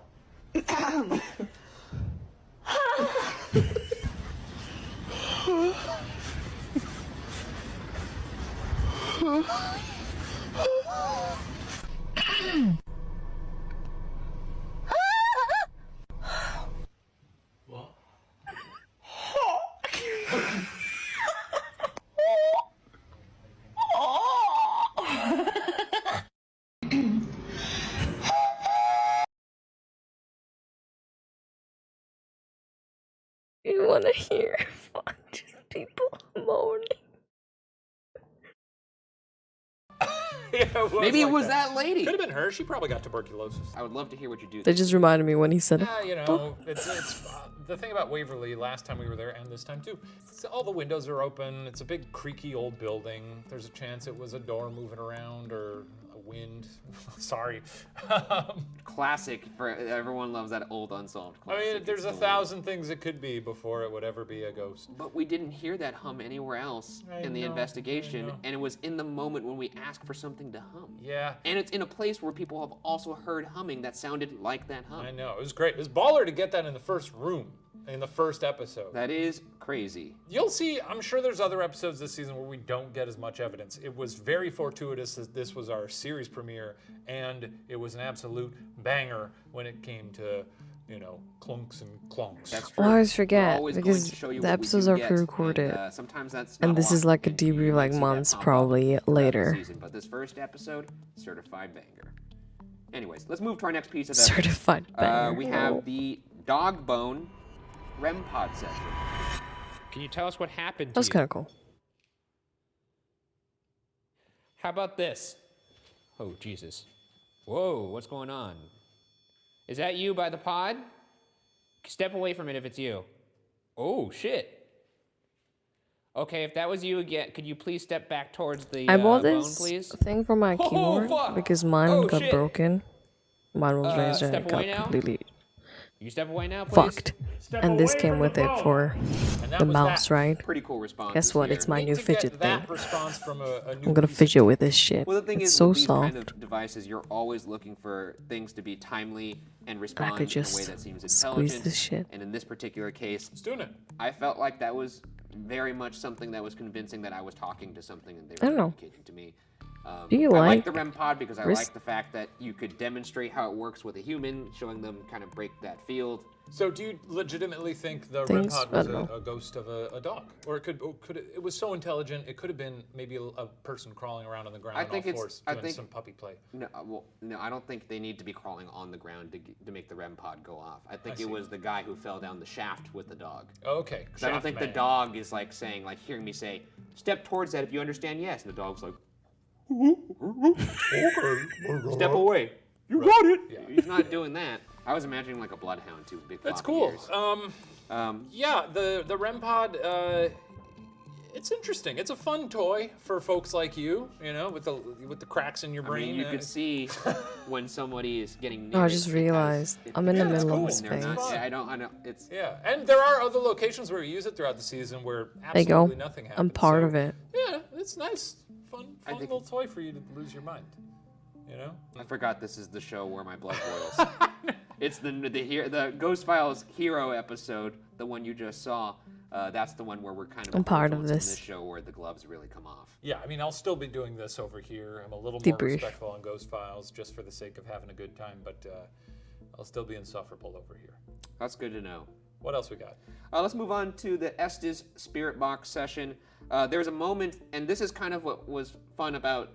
You wanna hear just people moaning? Maybe it was that lady. Could have been her. She probably got tuberculosis. I would love to hear what you do. That just reminded me when he said it. Yeah, you know, it's the thing about Waverly. Last time we were there, and this time too, all the windows are open. It's a big creaky old building. There's a chance it was a door moving around or a wind. Sorry. Classic. For everyone loves that old unsolved classic. I mean, there's 1,000 things it could be before it would ever be a ghost. But we didn't hear that hum anywhere else in the investigation, and it was in the moment when we asked for something to hum. Yeah. And it's in a place where people have also heard humming that sounded like that hum. I know. It was great. It was baller to get that in the first room, in the first episode. That is crazy. You'll see, I'm sure there's other episodes this season where we don't get as much evidence. It was very fortuitous that this was our series premiere, and it was an absolute banger when it came to, you know, clunks and clonks. That's I always forget because the episodes are pre-recorded, sometimes that's and this is like a debrief, like months probably later. Season, but this first episode, certified banger. Anyways, let's move to our next piece of evidence. Certified banger. We have the dog bone REM pod session. Can you tell us what happened to That was you? kind of cool. How about this? Oh, Jesus. Whoa, what's going on? Is that you by the pod? Step away from it if it's you. Oh, shit. Okay, if that was you again, could you please step back towards the I bought bone, this please? thing for my keyboard fuck. because mine got shit. broken. Mine was raised and step it got away now. completely You step away now, please. fucked. And this came with it for the mouse, right? Pretty cool response. Guess what? It's my new fidget thing. Response from a new I'm gonna fidget with this shit. Well, the thing It's is, so with these soft. kind of devices, you're always looking for things to be timely and I respond could in a way just that seems squeeze intelligent. this shit. And in this particular case, it's doing it. I felt like that was very much something that was convincing that I was talking to something and they I were don't know. communicating to me. Do you I like like the REM pod because I ris- like the fact that you could demonstrate how it works with a human, showing them kind of break that field. So do you legitimately think the REM Things- pod I was don't know. a ghost of a dog? Or it could it was so intelligent, it could have been maybe a person crawling around on the ground I think all it's fours I doing think some puppy play. No, no, I don't think they need to be crawling on the ground to make the REM pod go off. I think I it see. was the guy who fell down the shaft with the dog. Okay, Because I don't shaft think man. the dog is like saying, like hearing me say, step towards that if you understand yes. And the dog's like, step away. You got it. Yeah. He's not doing that. I was imagining like a bloodhound too, big That's floppy cool. ears. Yeah, the REM pod, it's interesting. It's a fun toy for folks like you know, with the cracks in your I brain. mean, you could see when somebody is getting. Oh, I near just it realized because I'm in the it's middle cool of when they're not- space. Yeah, I know. It's Yeah, and there are other locations where we use it throughout the season where There you go. absolutely nothing happens. I'm part so, of it. Yeah, it's nice, fun little toy for you to lose your mind. You know? I forgot this is the show where my blood boils. It's the Ghost Files hero episode, the one you just saw. That's the one where we're kind of I'm part of in this. this show where the gloves really come off. Yeah, I mean, I'll still be doing this over here. I'm a little more Debrief. respectful on Ghost Files just for the sake of having a good time, but I'll still be insufferable over here. That's good to know. What else we got? Let's move on to the Estes Spirit Box session. There's a moment, and this is kind of what was fun about,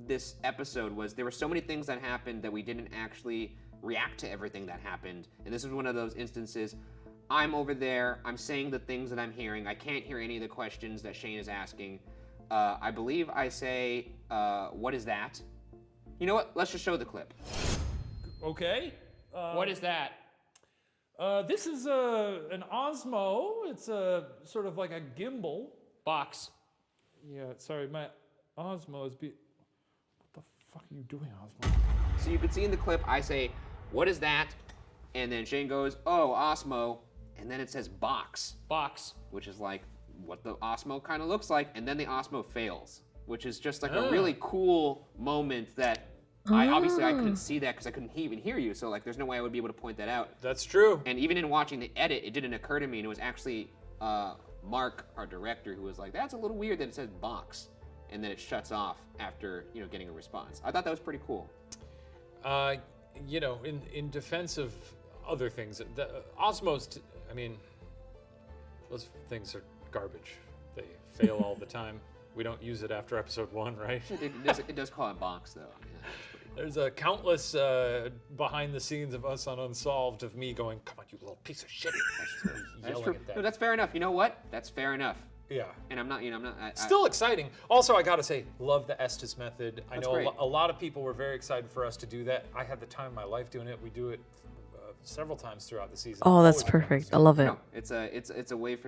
this episode, was there were so many things that happened that we didn't actually react to everything that happened. And this is one of those instances. I'm over there. I'm saying the things that I'm hearing. I can't hear any of the questions that Shane is asking. I believe I say, what is that? You know what? Let's just show the clip. Okay. What is that? This is an Osmo. It's a sort of like a gimbal. Box. Yeah, sorry, my Osmo is What the fuck are you doing, Osmo? So you can see in the clip, I say, what is that? And then Shane goes, oh, Osmo. And then it says box. Box. Which is like what the Osmo kind of looks like. And then the Osmo fails, which is just like a really cool moment that obviously I couldn't see that because I couldn't even hear you. So like there's no way I would be able to point that out. That's true. And even in watching the edit, it didn't occur to me. And it was actually Mark, our director, who was like, that's a little weird that it says box. And then it shuts off after, getting a response. I thought that was pretty cool. In defense of other things, the Osmos, those things are garbage. They fail all the time. We don't use it after episode 1, right? It does call it box, though. Yeah, there's a countless behind the scenes of us on Unsolved of me going, come on, you little piece of shit. That's true. No, that's fair enough. You know what? That's fair enough. Yeah. And I'm not, Still exciting. Also, I gotta say, love the Estes method. I That's know great. a lot of people were very excited for us to do that. I had the time of my life doing it. We do it several times throughout the season. Oh, that's Always perfect. I love it. No, it's a way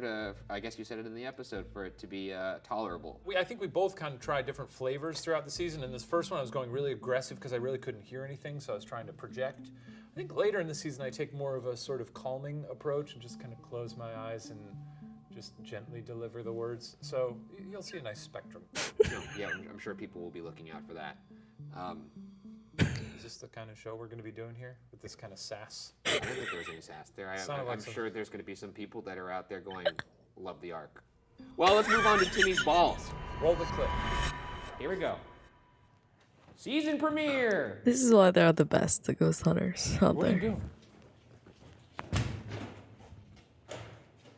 I guess you said it in the episode, for it to be tolerable. I think we both kind of tried different flavors throughout the season. And this first one, I was going really aggressive because I really couldn't hear anything, so I was trying to project. I think later in the season, I take more of a sort of calming approach and just kind of close my eyes and just gently deliver the words. So you'll see a nice spectrum. Yeah, I'm sure people will be looking out for that. Is this the kind of show we're going to be doing here with this kind of sass? I don't think there's any sass there. I'm sure there's going to be some people that are out there going, love the arc. Well, let's move on to Timmy's balls. Roll the clip. Here we go. Season premiere. This is why they're the best, the ghost hunters out What are you there. doing?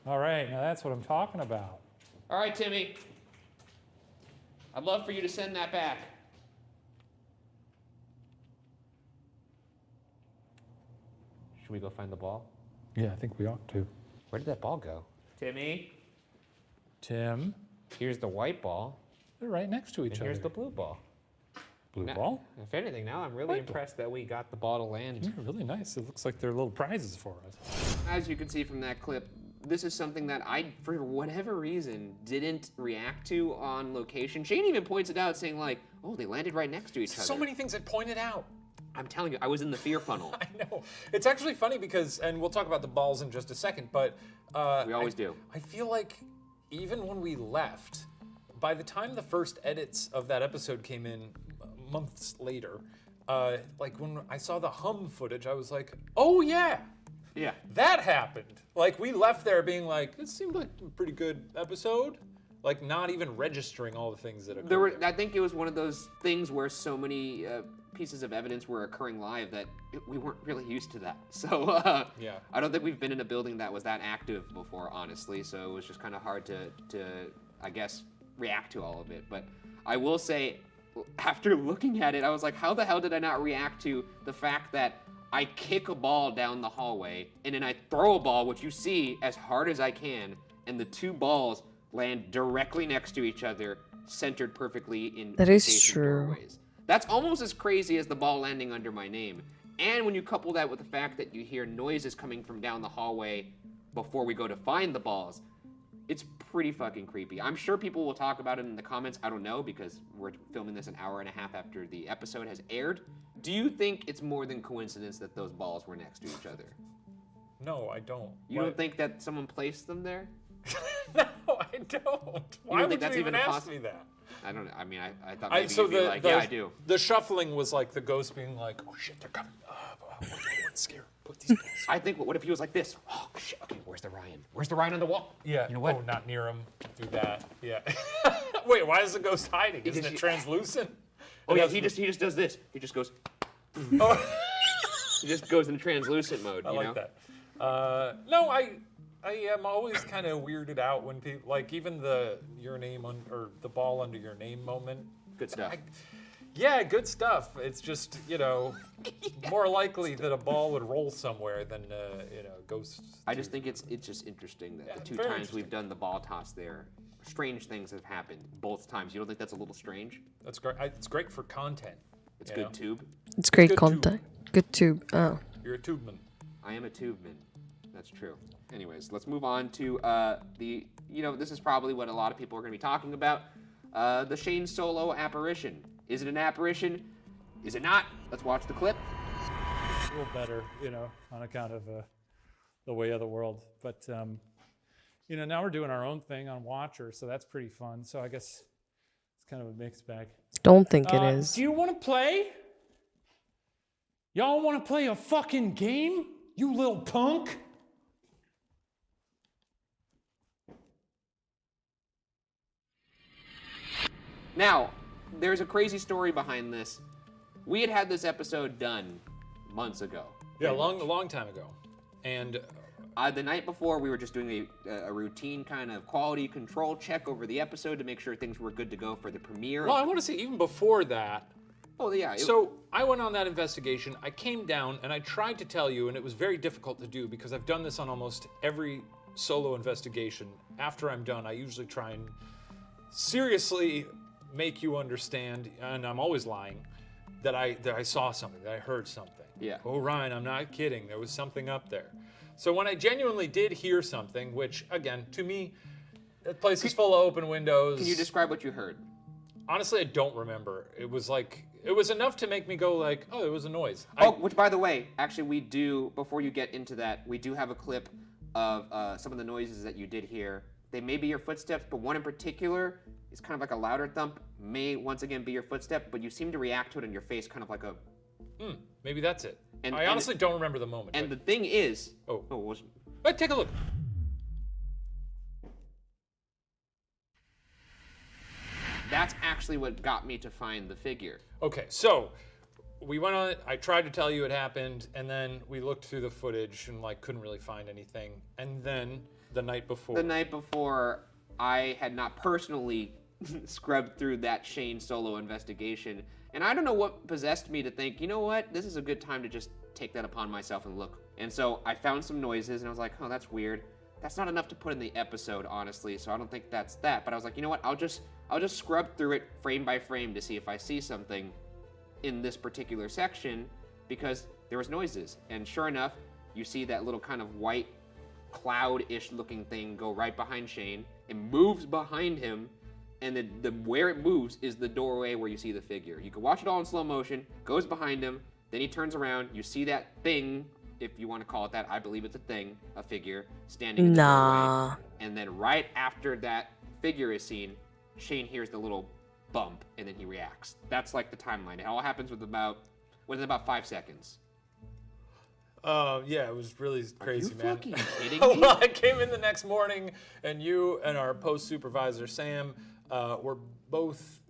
All right, now that's what I'm talking about. All right, Timmy. I'd love for you to send that back. Should we go find the ball? Yeah, I think we ought to. Where did that ball go? Timmy. Tim. Here's the white ball. They're right next to each And other. here's the blue ball. Blue Now- ball? If anything, now I'm really White ball. impressed that we got the ball to land. Yeah, really nice. It looks like they're little prizes for us. As you can see from that clip, this is something that I, for whatever reason, didn't react to on location. Shane even points it out, saying like, oh, they landed right next to each other. So many things I pointed out. I'm telling you, I was in the fear funnel. I know. It's actually funny because, and we'll talk about the balls in just a second, but we always do. I feel like even when we left, by the time the first edits of that episode came in months later, like when I saw the hum footage, I was like, oh yeah. Yeah. That happened. Like we left there being like, it seemed like a pretty good episode. Like not even registering all the things that occurred. I think it was one of those things where so many pieces of evidence were occurring live that we weren't really used to that. So yeah. I don't think we've been in a building that was that active before, honestly. So it was just kind of hard to I guess, react to all of it. But I will say, after looking at it, I was like, how the hell did I not react to the fact that I kick a ball down the hallway and then I throw a ball, which you see, as hard as I can, and the two balls land directly next to each other, centered perfectly in That is facing true. doorways. That's almost as crazy as the ball landing under my name. And when you couple that with the fact that you hear noises coming from down the hallway before we go to find the balls, it's pretty fucking creepy. I'm sure people will talk about it in the comments. I don't know, because we're filming this an hour and a half after the episode has aired. Do you think it's more than coincidence that those balls were next to each other? No, I don't. You don't think that someone placed them there? No, I don't. Why would that's you even ask possi- me that? I don't know. I mean, I thought maybe So you'd be like, yeah, I do. The shuffling was like the ghost being like, oh shit, they're coming. Everyone's scared. Put these balls. I think, what if he was like this? Oh shit, okay, where's the Ryan? Where's the Ryan on the wall? Yeah. You know what? Oh, not near him. Do that. Yeah. Wait, why is the ghost hiding? Isn't it translucent? Oh yeah, he just does this. He just goes. Oh. He just goes into translucent mode. I you like know? that. No, I am always kind of weirded out when people, like even the your name or the ball under your name moment. Good stuff. Yeah, good stuff. It's just, you know, more likely that a ball would roll somewhere than, you know, ghosts. I just think it's just interesting that the two very times we've done the ball toss there, strange things have happened both times. You don't think that's a little strange? That's great. It's great for content. It's good tube. It's great good content. Good tube. Oh. You're a tubeman. I am a tubeman. That's true. Anyways, let's move on to you know, this is probably what a lot of people are going to be talking about, the Shane Solo apparition. Is it an apparition? Is it not? Let's watch the clip. A little better, you know, on account of the way of the world. But, you know, now we're doing our own thing on Watcher, so that's pretty fun. So I guess it's kind of a mixed bag. Don't think it is. Do you want to play? Y'all want to play a fucking game? You little punk? Now, there's a crazy story behind this. We had this episode done months ago. Yeah, a long time ago. And the night before, we were just doing a routine kind of quality control check over the episode to make sure things were good to go for the premiere. Well, I want to say even before that. Oh, yeah. So I went on that investigation. I came down and I tried to tell you, and it was very difficult to do because I've done this on almost every solo investigation. After I'm done, I usually try and seriously make you understand, and I'm always lying, that I saw something, that I heard something. Yeah. Oh, Ryan, I'm not kidding. There was something up there. So when I genuinely did hear something, which, again, to me, that place is full of open windows. Can you describe what you heard? Honestly, I don't remember. It was like, it was enough to make me go like, oh, there was a noise. Which, by the way, actually we do, before you get into that, we do have a clip of some of the noises that you did hear. They may be your footsteps, but one in particular is kind of like a louder thump, may once again be your footstep, but you seem to react to it in your face kind of like a... maybe that's it. I honestly don't remember the moment. And the thing is... Take a look. That's actually what got me to find the figure. Okay, so we went on it. I tried to tell you it happened, and then we looked through the footage and like couldn't really find anything. And then the night before, I had not personally scrubbed through that Shane Solo investigation, and I don't know what possessed me to think, you know what, this is a good time to just take that upon myself and look. And so I found some noises, and I was like, oh, that's weird. That's not enough to put in the episode, honestly, so I don't think that's that. But I was like, you know what, I'll just scrub through it frame by frame to see if I see something in this particular section, because there was noises. And sure enough, you see that little kind of white cloud-ish looking thing go right behind Shane. It moves behind him, and where it moves is the doorway where you see the figure. You can watch it all in slow motion, goes behind him, then he turns around, you see that thing, if you want to call it that, I believe it's a thing, a figure, standing in the doorway. And then right after that figure is seen, Shane hears the little bump, and then he reacts. That's like the timeline. It all happens within about 5 seconds. Yeah, it was really crazy, man. Are you fucking kidding me? Well, I came in the next morning, and you and our post supervisor Sam were both.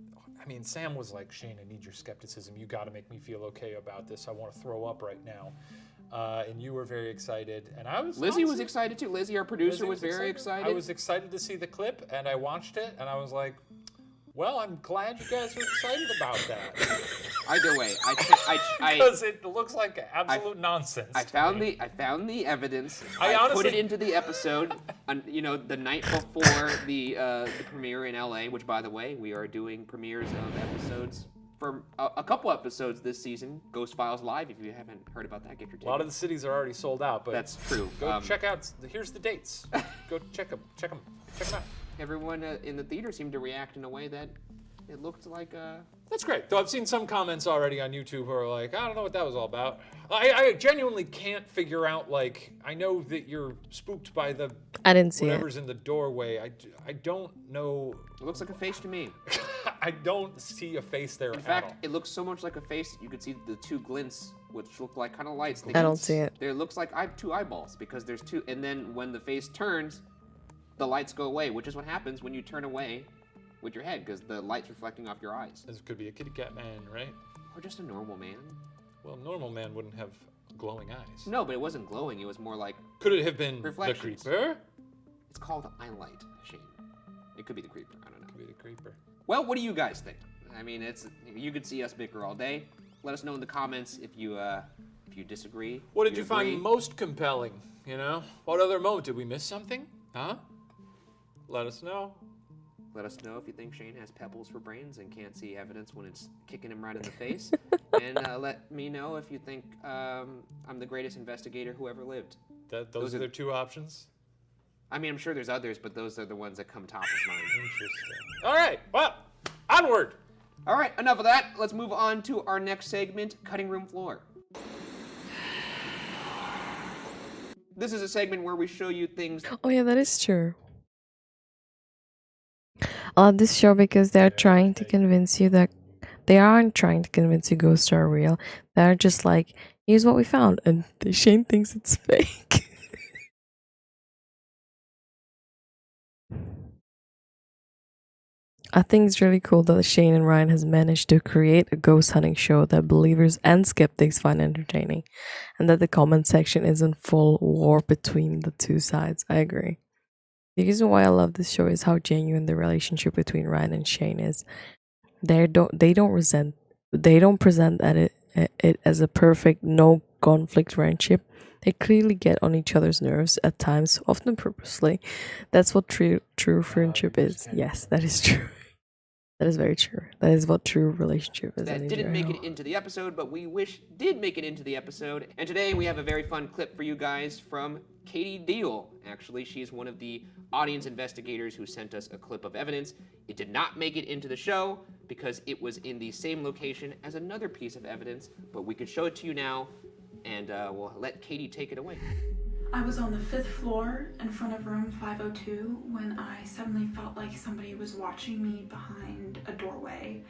I mean, Sam was like, "Shane, I need your skepticism. You got to make me feel okay about this. I want to throw up right now." And you were very excited, and I was. Lizzie was excited too. Lizzie, our producer, was very excited. I was excited to see the clip, and I watched it, and I was like, well, I'm glad you guys were excited about that. Either way, because it looks like absolute nonsense. I found the evidence. I put it into the episode, you know, the night before the premiere in LA. Which, by the way, we are doing premieres of episodes for a couple episodes this season. Ghost Files Live. If you haven't heard about that, get your tickets. A lot of the cities are already sold out, but that's true. Go check out. Here's the dates. Go check them out. Everyone in the theater seemed to react in a way that it looked like That's great. Though I've seen some comments already on YouTube who are like, I don't know what that was all about. I genuinely can't figure out, like, I know that you're spooked by the I didn't see whatever's in the doorway. I don't know. It looks like a face to me. I don't see a face there In fact, it looks so much like a face, you could see the two glints, which look like kind of lights. I don't see it. There looks like two eyeballs, because there's two, and then when the face turns, the lights go away, which is what happens when you turn away with your head, because the light's reflecting off your eyes. This could be a kitty cat man, right? Or just a normal man. Well, a normal man wouldn't have glowing eyes. No, but it wasn't glowing. It was more like... Could it have been reflections. The creeper? It's called eye light, Shane. It could be the creeper. I don't know. Could be the creeper. Well, what do you guys think? I mean, you could see us bicker all day. Let us know in the comments if you disagree. What did you agree. find most compelling? You know, what other moment did we miss something? Huh? Let us know. Let us know if you think Shane has pebbles for brains and can't see evidence when it's kicking him right in the face. And let me know if you think I'm the greatest investigator who ever lived. Those are the two options? I mean, I'm sure there's others, but those are the ones that come top of mind. Interesting. All right, well, onward. All right, enough of that. Let's move on to our next segment, Cutting Room Floor. This is a segment where we show you things. Oh yeah, that is true. I love this show because they're trying to convince you that they aren't trying to convince you ghosts are real. They're just like, here's what we found, and Shane thinks it's fake. I think it's really cool that Shane and Ryan has managed to create a ghost hunting show that believers and skeptics find entertaining, and that the comment section is in full war between the two sides. I agree. The reason why I love this show is how genuine the relationship between Ryan and Shane is. They don't present it as a perfect no conflict friendship. They clearly get on each other's nerves at times, often purposely. That's what true friendship is. Yes, that is true. That is very true. That is what true relationship is. That didn't make it into the episode, but we wish did make it into the episode. And today we have a very fun clip for you guys from Katie Deal. Actually, she's one of the audience investigators who sent us a clip of evidence. It did not make it into the show because it was in the same location as another piece of evidence, but we could show it to you now, and we'll let Katie take it away. I was on the 5th floor in front of room 502 when I suddenly felt like somebody was watching me behind a doorway.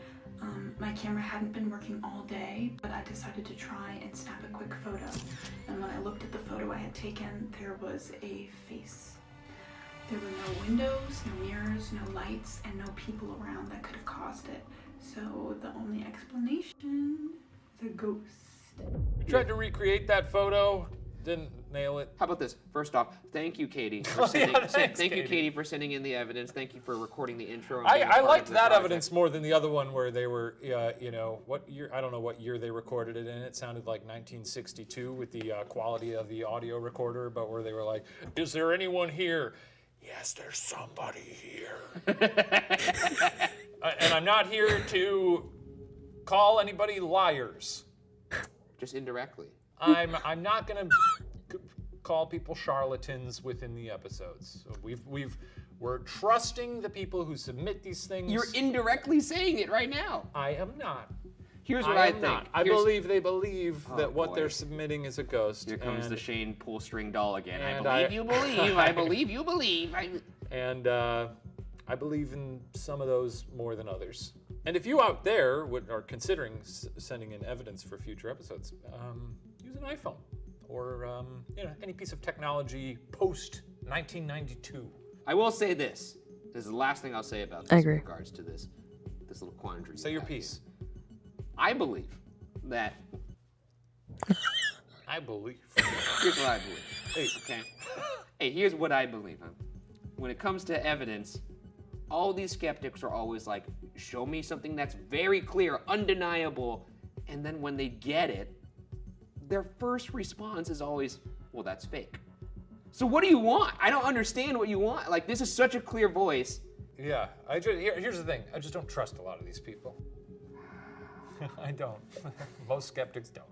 My camera hadn't been working all day, but I decided to try and snap a quick photo. And when I looked at the photo I had taken, there was a face. There were no windows, no mirrors, no lights, and no people around that could have caused it. So the only explanation is a ghost. We tried to recreate that photo. Didn't nail it. How about this? First off, thank you, Katie, for sending. Thank you, Katie, for sending in the evidence. Thank you for recording the intro. And I liked that evidence more than the other one where they were, you know, what year? I don't know what year they recorded it in. It sounded like 1962 with the quality of the audio recorder, but where they were like, "Is there anyone here?" Yes, there's somebody here. And I'm not here to call anybody liars. Just indirectly. I'm not gonna call people charlatans within the episodes. So we're trusting the people who submit these things. You're indirectly saying it right now. I am not. Here's what I think. I believe they believe that what they're submitting is a ghost. Here comes the Shane pull string doll again. And I believe you believe. I believe you believe. And I believe in some of those more than others. And if you out there are considering sending in evidence for future episodes, use an iPhone or you know, any piece of technology post 1992. I will say this. This is the last thing I'll say about this in regards to this little quandary. Say your piece. I believe that. I believe. Here's what I believe. Hey, okay. Hey, here's what I believe. When it comes to evidence, all these skeptics are always like, show me something that's very clear, undeniable, and then when they get it, their first response is always, well, that's fake. So what do you want? I don't understand what you want. Like, this is such a clear voice. Yeah, here's the thing. I just don't trust a lot of these people. I don't. Most skeptics don't.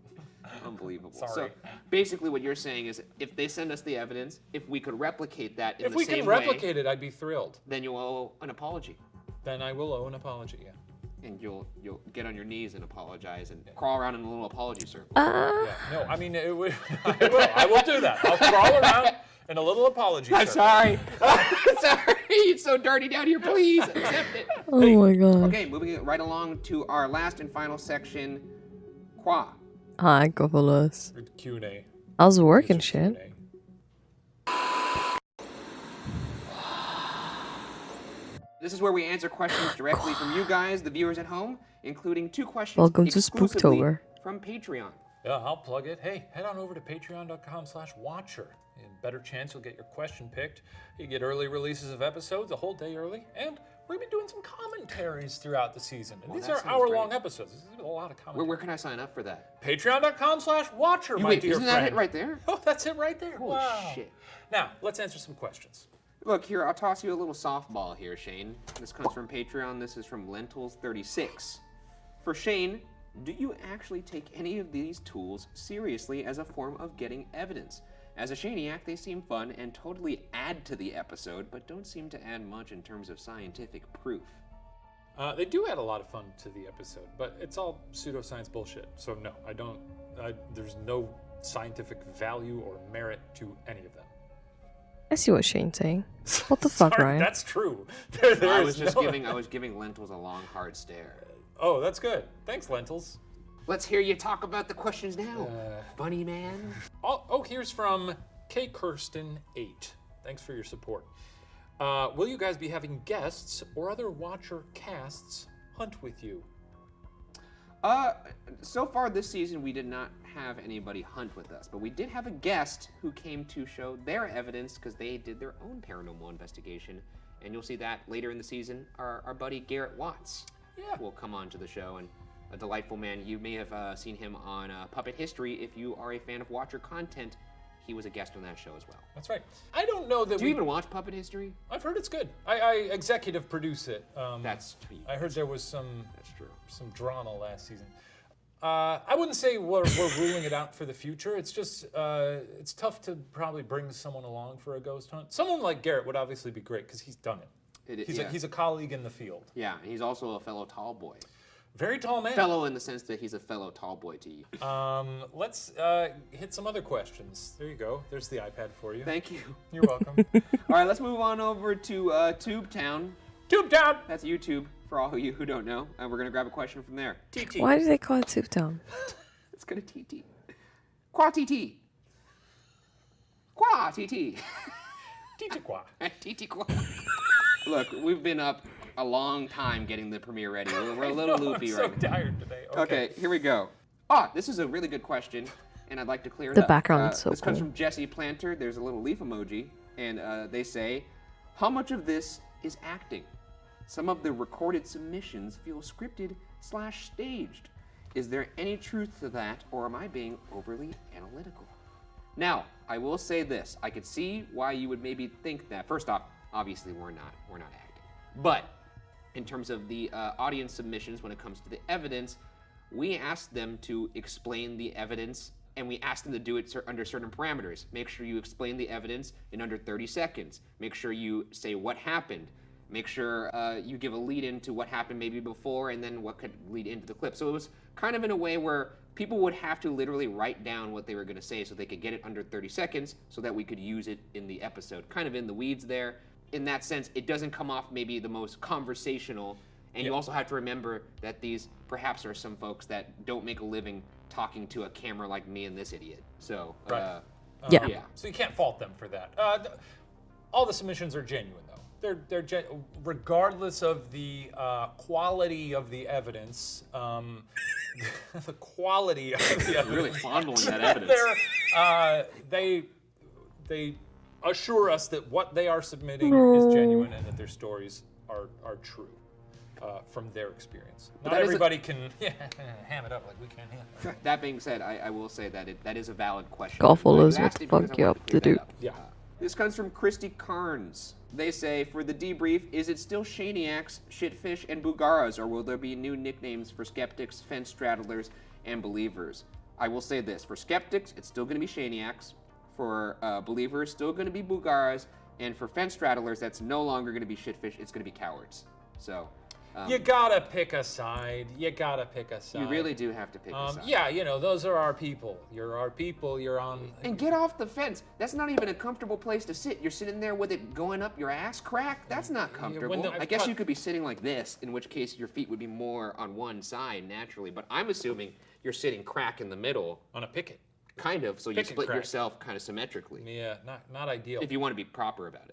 Unbelievable. Sorry. So basically what you're saying is if they send us the evidence, if we could replicate that in if the we same can way, replicate it, I'd be thrilled. Then you owe an apology. Then I will owe an apology, yeah. And you'll get on your knees and apologize and crawl around in a little apology circle. Yeah, no, I mean, I will do that. I'll crawl around in a little apology I'm circle. sorry. Sorry. It's so dirty down here. Please accept it. Oh my god. Okay, moving it right along to our last and final section, Qua. Hi, Govolos. Q&A. I was working shit. This is where we answer questions directly from you guys, the viewers at home, including 2 questions Welcome to exclusively Spooktober. from Patreon. Yeah, I'll plug it. Hey, head on over to patreon.com/watcher. Better chance you'll get your question picked. You get early releases of episodes a whole day early, and We've been doing some commentaries throughout the season. And Well, these that are sounds hour-long great. episodes. This is a lot of commentary. Where can I sign up for that? Patreon.com/watcher, my Wait, dear isn't friend. that it right there? Oh, that's it right there. Holy wow. shit. Now, let's answer some questions. Look, here, I'll toss you a little softball here, Shane. This comes from Patreon. This is from Lentils36. For Shane, do you actually take any of these tools seriously as a form of getting evidence? As a Shaniac, they seem fun and totally add to the episode, but don't seem to add much in terms of scientific proof. They do add a lot of fun to the episode, but it's all pseudoscience bullshit. So no, I don't. There's no scientific value or merit to any of them. I see what Shane's saying. What the fuck, Sorry, Ryan? that's true. I was giving Lentils a long, hard stare. Oh, that's good. Thanks, Lentils. Let's hear you talk about the questions now, funny man. Oh, here's from K. Kirsten 8. Thanks for your support. Will you guys be having guests or other watcher casts hunt with you? So far this season, we did not have anybody hunt with us, but we did have a guest who came to show their evidence because they did their own paranormal investigation, and you'll see that later in the season. Our buddy Garrett Watts will come on to the show, and a delightful man. You may have seen him on Puppet History if you are a fan of Watcher content. He was a guest on that show as well. That's right. I don't know that Do you even watch Puppet History? I've heard it's good. I executive produce it. That's I heard there was some drama last season. I wouldn't say we're ruling it out for the future. It's just it's tough to probably bring someone along for a ghost hunt. Someone like Garrett would obviously be great because he's done it. He's a colleague in the field. Yeah, and he's also a fellow tall boy. Very tall man. Fellow in the sense that he's a fellow tall boy to you. Let's hit some other questions. There you go. There's the iPad for you. Thank you. You're welcome. All right, let's move on over to TubeTown. TubeTown! That's YouTube, for all of you who don't know. And we're going to grab a question from there. TT. Why do they call it Soup Town? Let's go to TT. Qua TT. Qua TT. TT Qua. TT Qua. Look, we've been up a long time getting the premiere ready. We're a little loopy right now. I'm so tired today. Okay, here we go. This is a really good question, and I'd like to clear it The up. background is so This comes cool. from Jesse Planter. There's a little leaf emoji, and they say, how much of this is acting? Some of the recorded submissions feel scripted/staged. Is there any truth to that, or am I being overly analytical? Now, I will say this. I could see why you would maybe think that. First off, obviously we're not acting. But in terms of the audience submissions, when it comes to the evidence, we asked them to explain the evidence, and we asked them to do it under certain parameters. Make sure you explain the evidence in under 30 seconds. Make sure you say what happened. Make sure you give a lead into what happened maybe before and then what could lead into the clip. So it was kind of in a way where people would have to literally write down what they were going to say so they could get it under 30 seconds so that we could use it in the episode. Kind of in the weeds there. In that sense, it doesn't come off maybe the most conversational, and you also have to remember that these perhaps are some folks that don't make a living talking to a camera like me and this idiot. So, Right. Yeah. So you can't fault them for that. All the submissions are genuine, though. They're regardless of the quality of the evidence. The quality of the evidence. Really fondling that evidence. They assure us that what they are submitting is genuine and that their stories are true from their experience. Not everybody can ham it up like we can ham. That being said, I will say that that is a valid question. Golf follows I what asked the it because fuck I you wanted up clear to that do. up. Yeah. This comes from Christy Carnes. They say, for the debrief, is it still Shaniacs, Shitfish, and Bugaras, or will there be new nicknames for skeptics, fence straddlers, and believers? I will say this. For skeptics, it's still going to be Shaniacs. For believers, still going to be Bugaras. And for fence straddlers, that's no longer going to be Shitfish. It's going to be cowards. So... you gotta pick a side. You gotta pick a side. You really do have to pick a side. Yeah, those are our people. You're our people. You're on. And get off the fence. That's not even a comfortable place to sit. You're sitting there with it going up your ass crack. That's not comfortable. I guess you could be sitting like this, in which case your feet would be more on one side naturally. But I'm assuming you're sitting crack in the middle. On a picket. Kind of, so you Pick and split crack. yourself kind of symmetrically. Yeah, not ideal. If you want to be proper about it.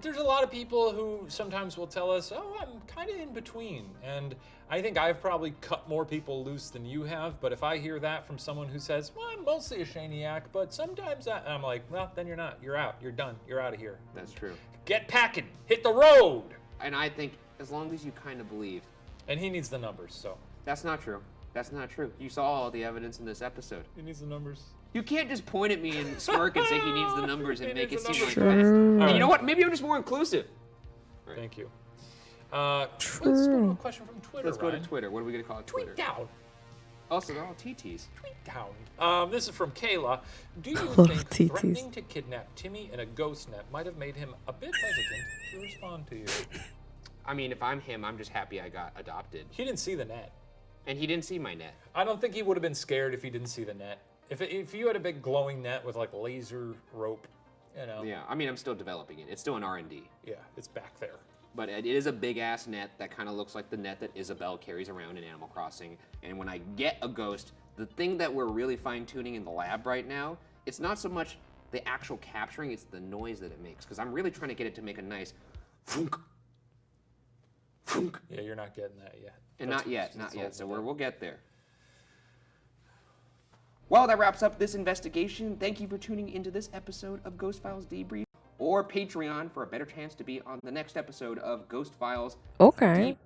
There's a lot of people who sometimes will tell us, oh, I'm kind of in between. And I think I've probably cut more people loose than you have. But if I hear that from someone who says, well, I'm mostly a Shaniac, but sometimes I'm like, well, then you're not. You're out. You're done. You're out of here. That's true. Get packing. Hit the road. And I think as long as you kind of believe. And he needs the numbers, so. That's not true. That's not true. You saw all the evidence in this episode. He needs the numbers. You can't just point at me and smirk and say he needs the numbers and make it seem like True. facts. And Right. you know what? Maybe I'm just more inclusive. Right. Thank you. Let's go to a question from Twitter. Let's go to Ryan. Twitter. What are we going to call it? Tweet down. Also, they're all TTs. Tweet down. This is from Kayla. Do you love think TTs. threatening to kidnap Timmy in a ghost net might have made him a bit hesitant to respond to you? I mean, if I'm him, I'm just happy I got adopted. He didn't see the net. And he didn't see my net. I don't think he would have been scared if he didn't see the net. If you had a big glowing net with like laser rope, you know. Yeah, I mean, I'm still developing it. It's still an R&D. Yeah, it's back there. But it is a big-ass net that kind of looks like the net that Isabel carries around in Animal Crossing. And when I get a ghost, the thing that we're really fine-tuning in the lab right now, it's not so much the actual capturing, it's the noise that it makes. Because I'm really trying to get it to make a nice funk. Funk. Yeah, you're not getting that yet. And That's- not yet, that's not yet. all So good. we'll get there. Well, that wraps up this investigation. Thank you for tuning into this episode of Ghost Files Debrief, or Patreon for a better chance to be on the next episode of Ghost Files Okay.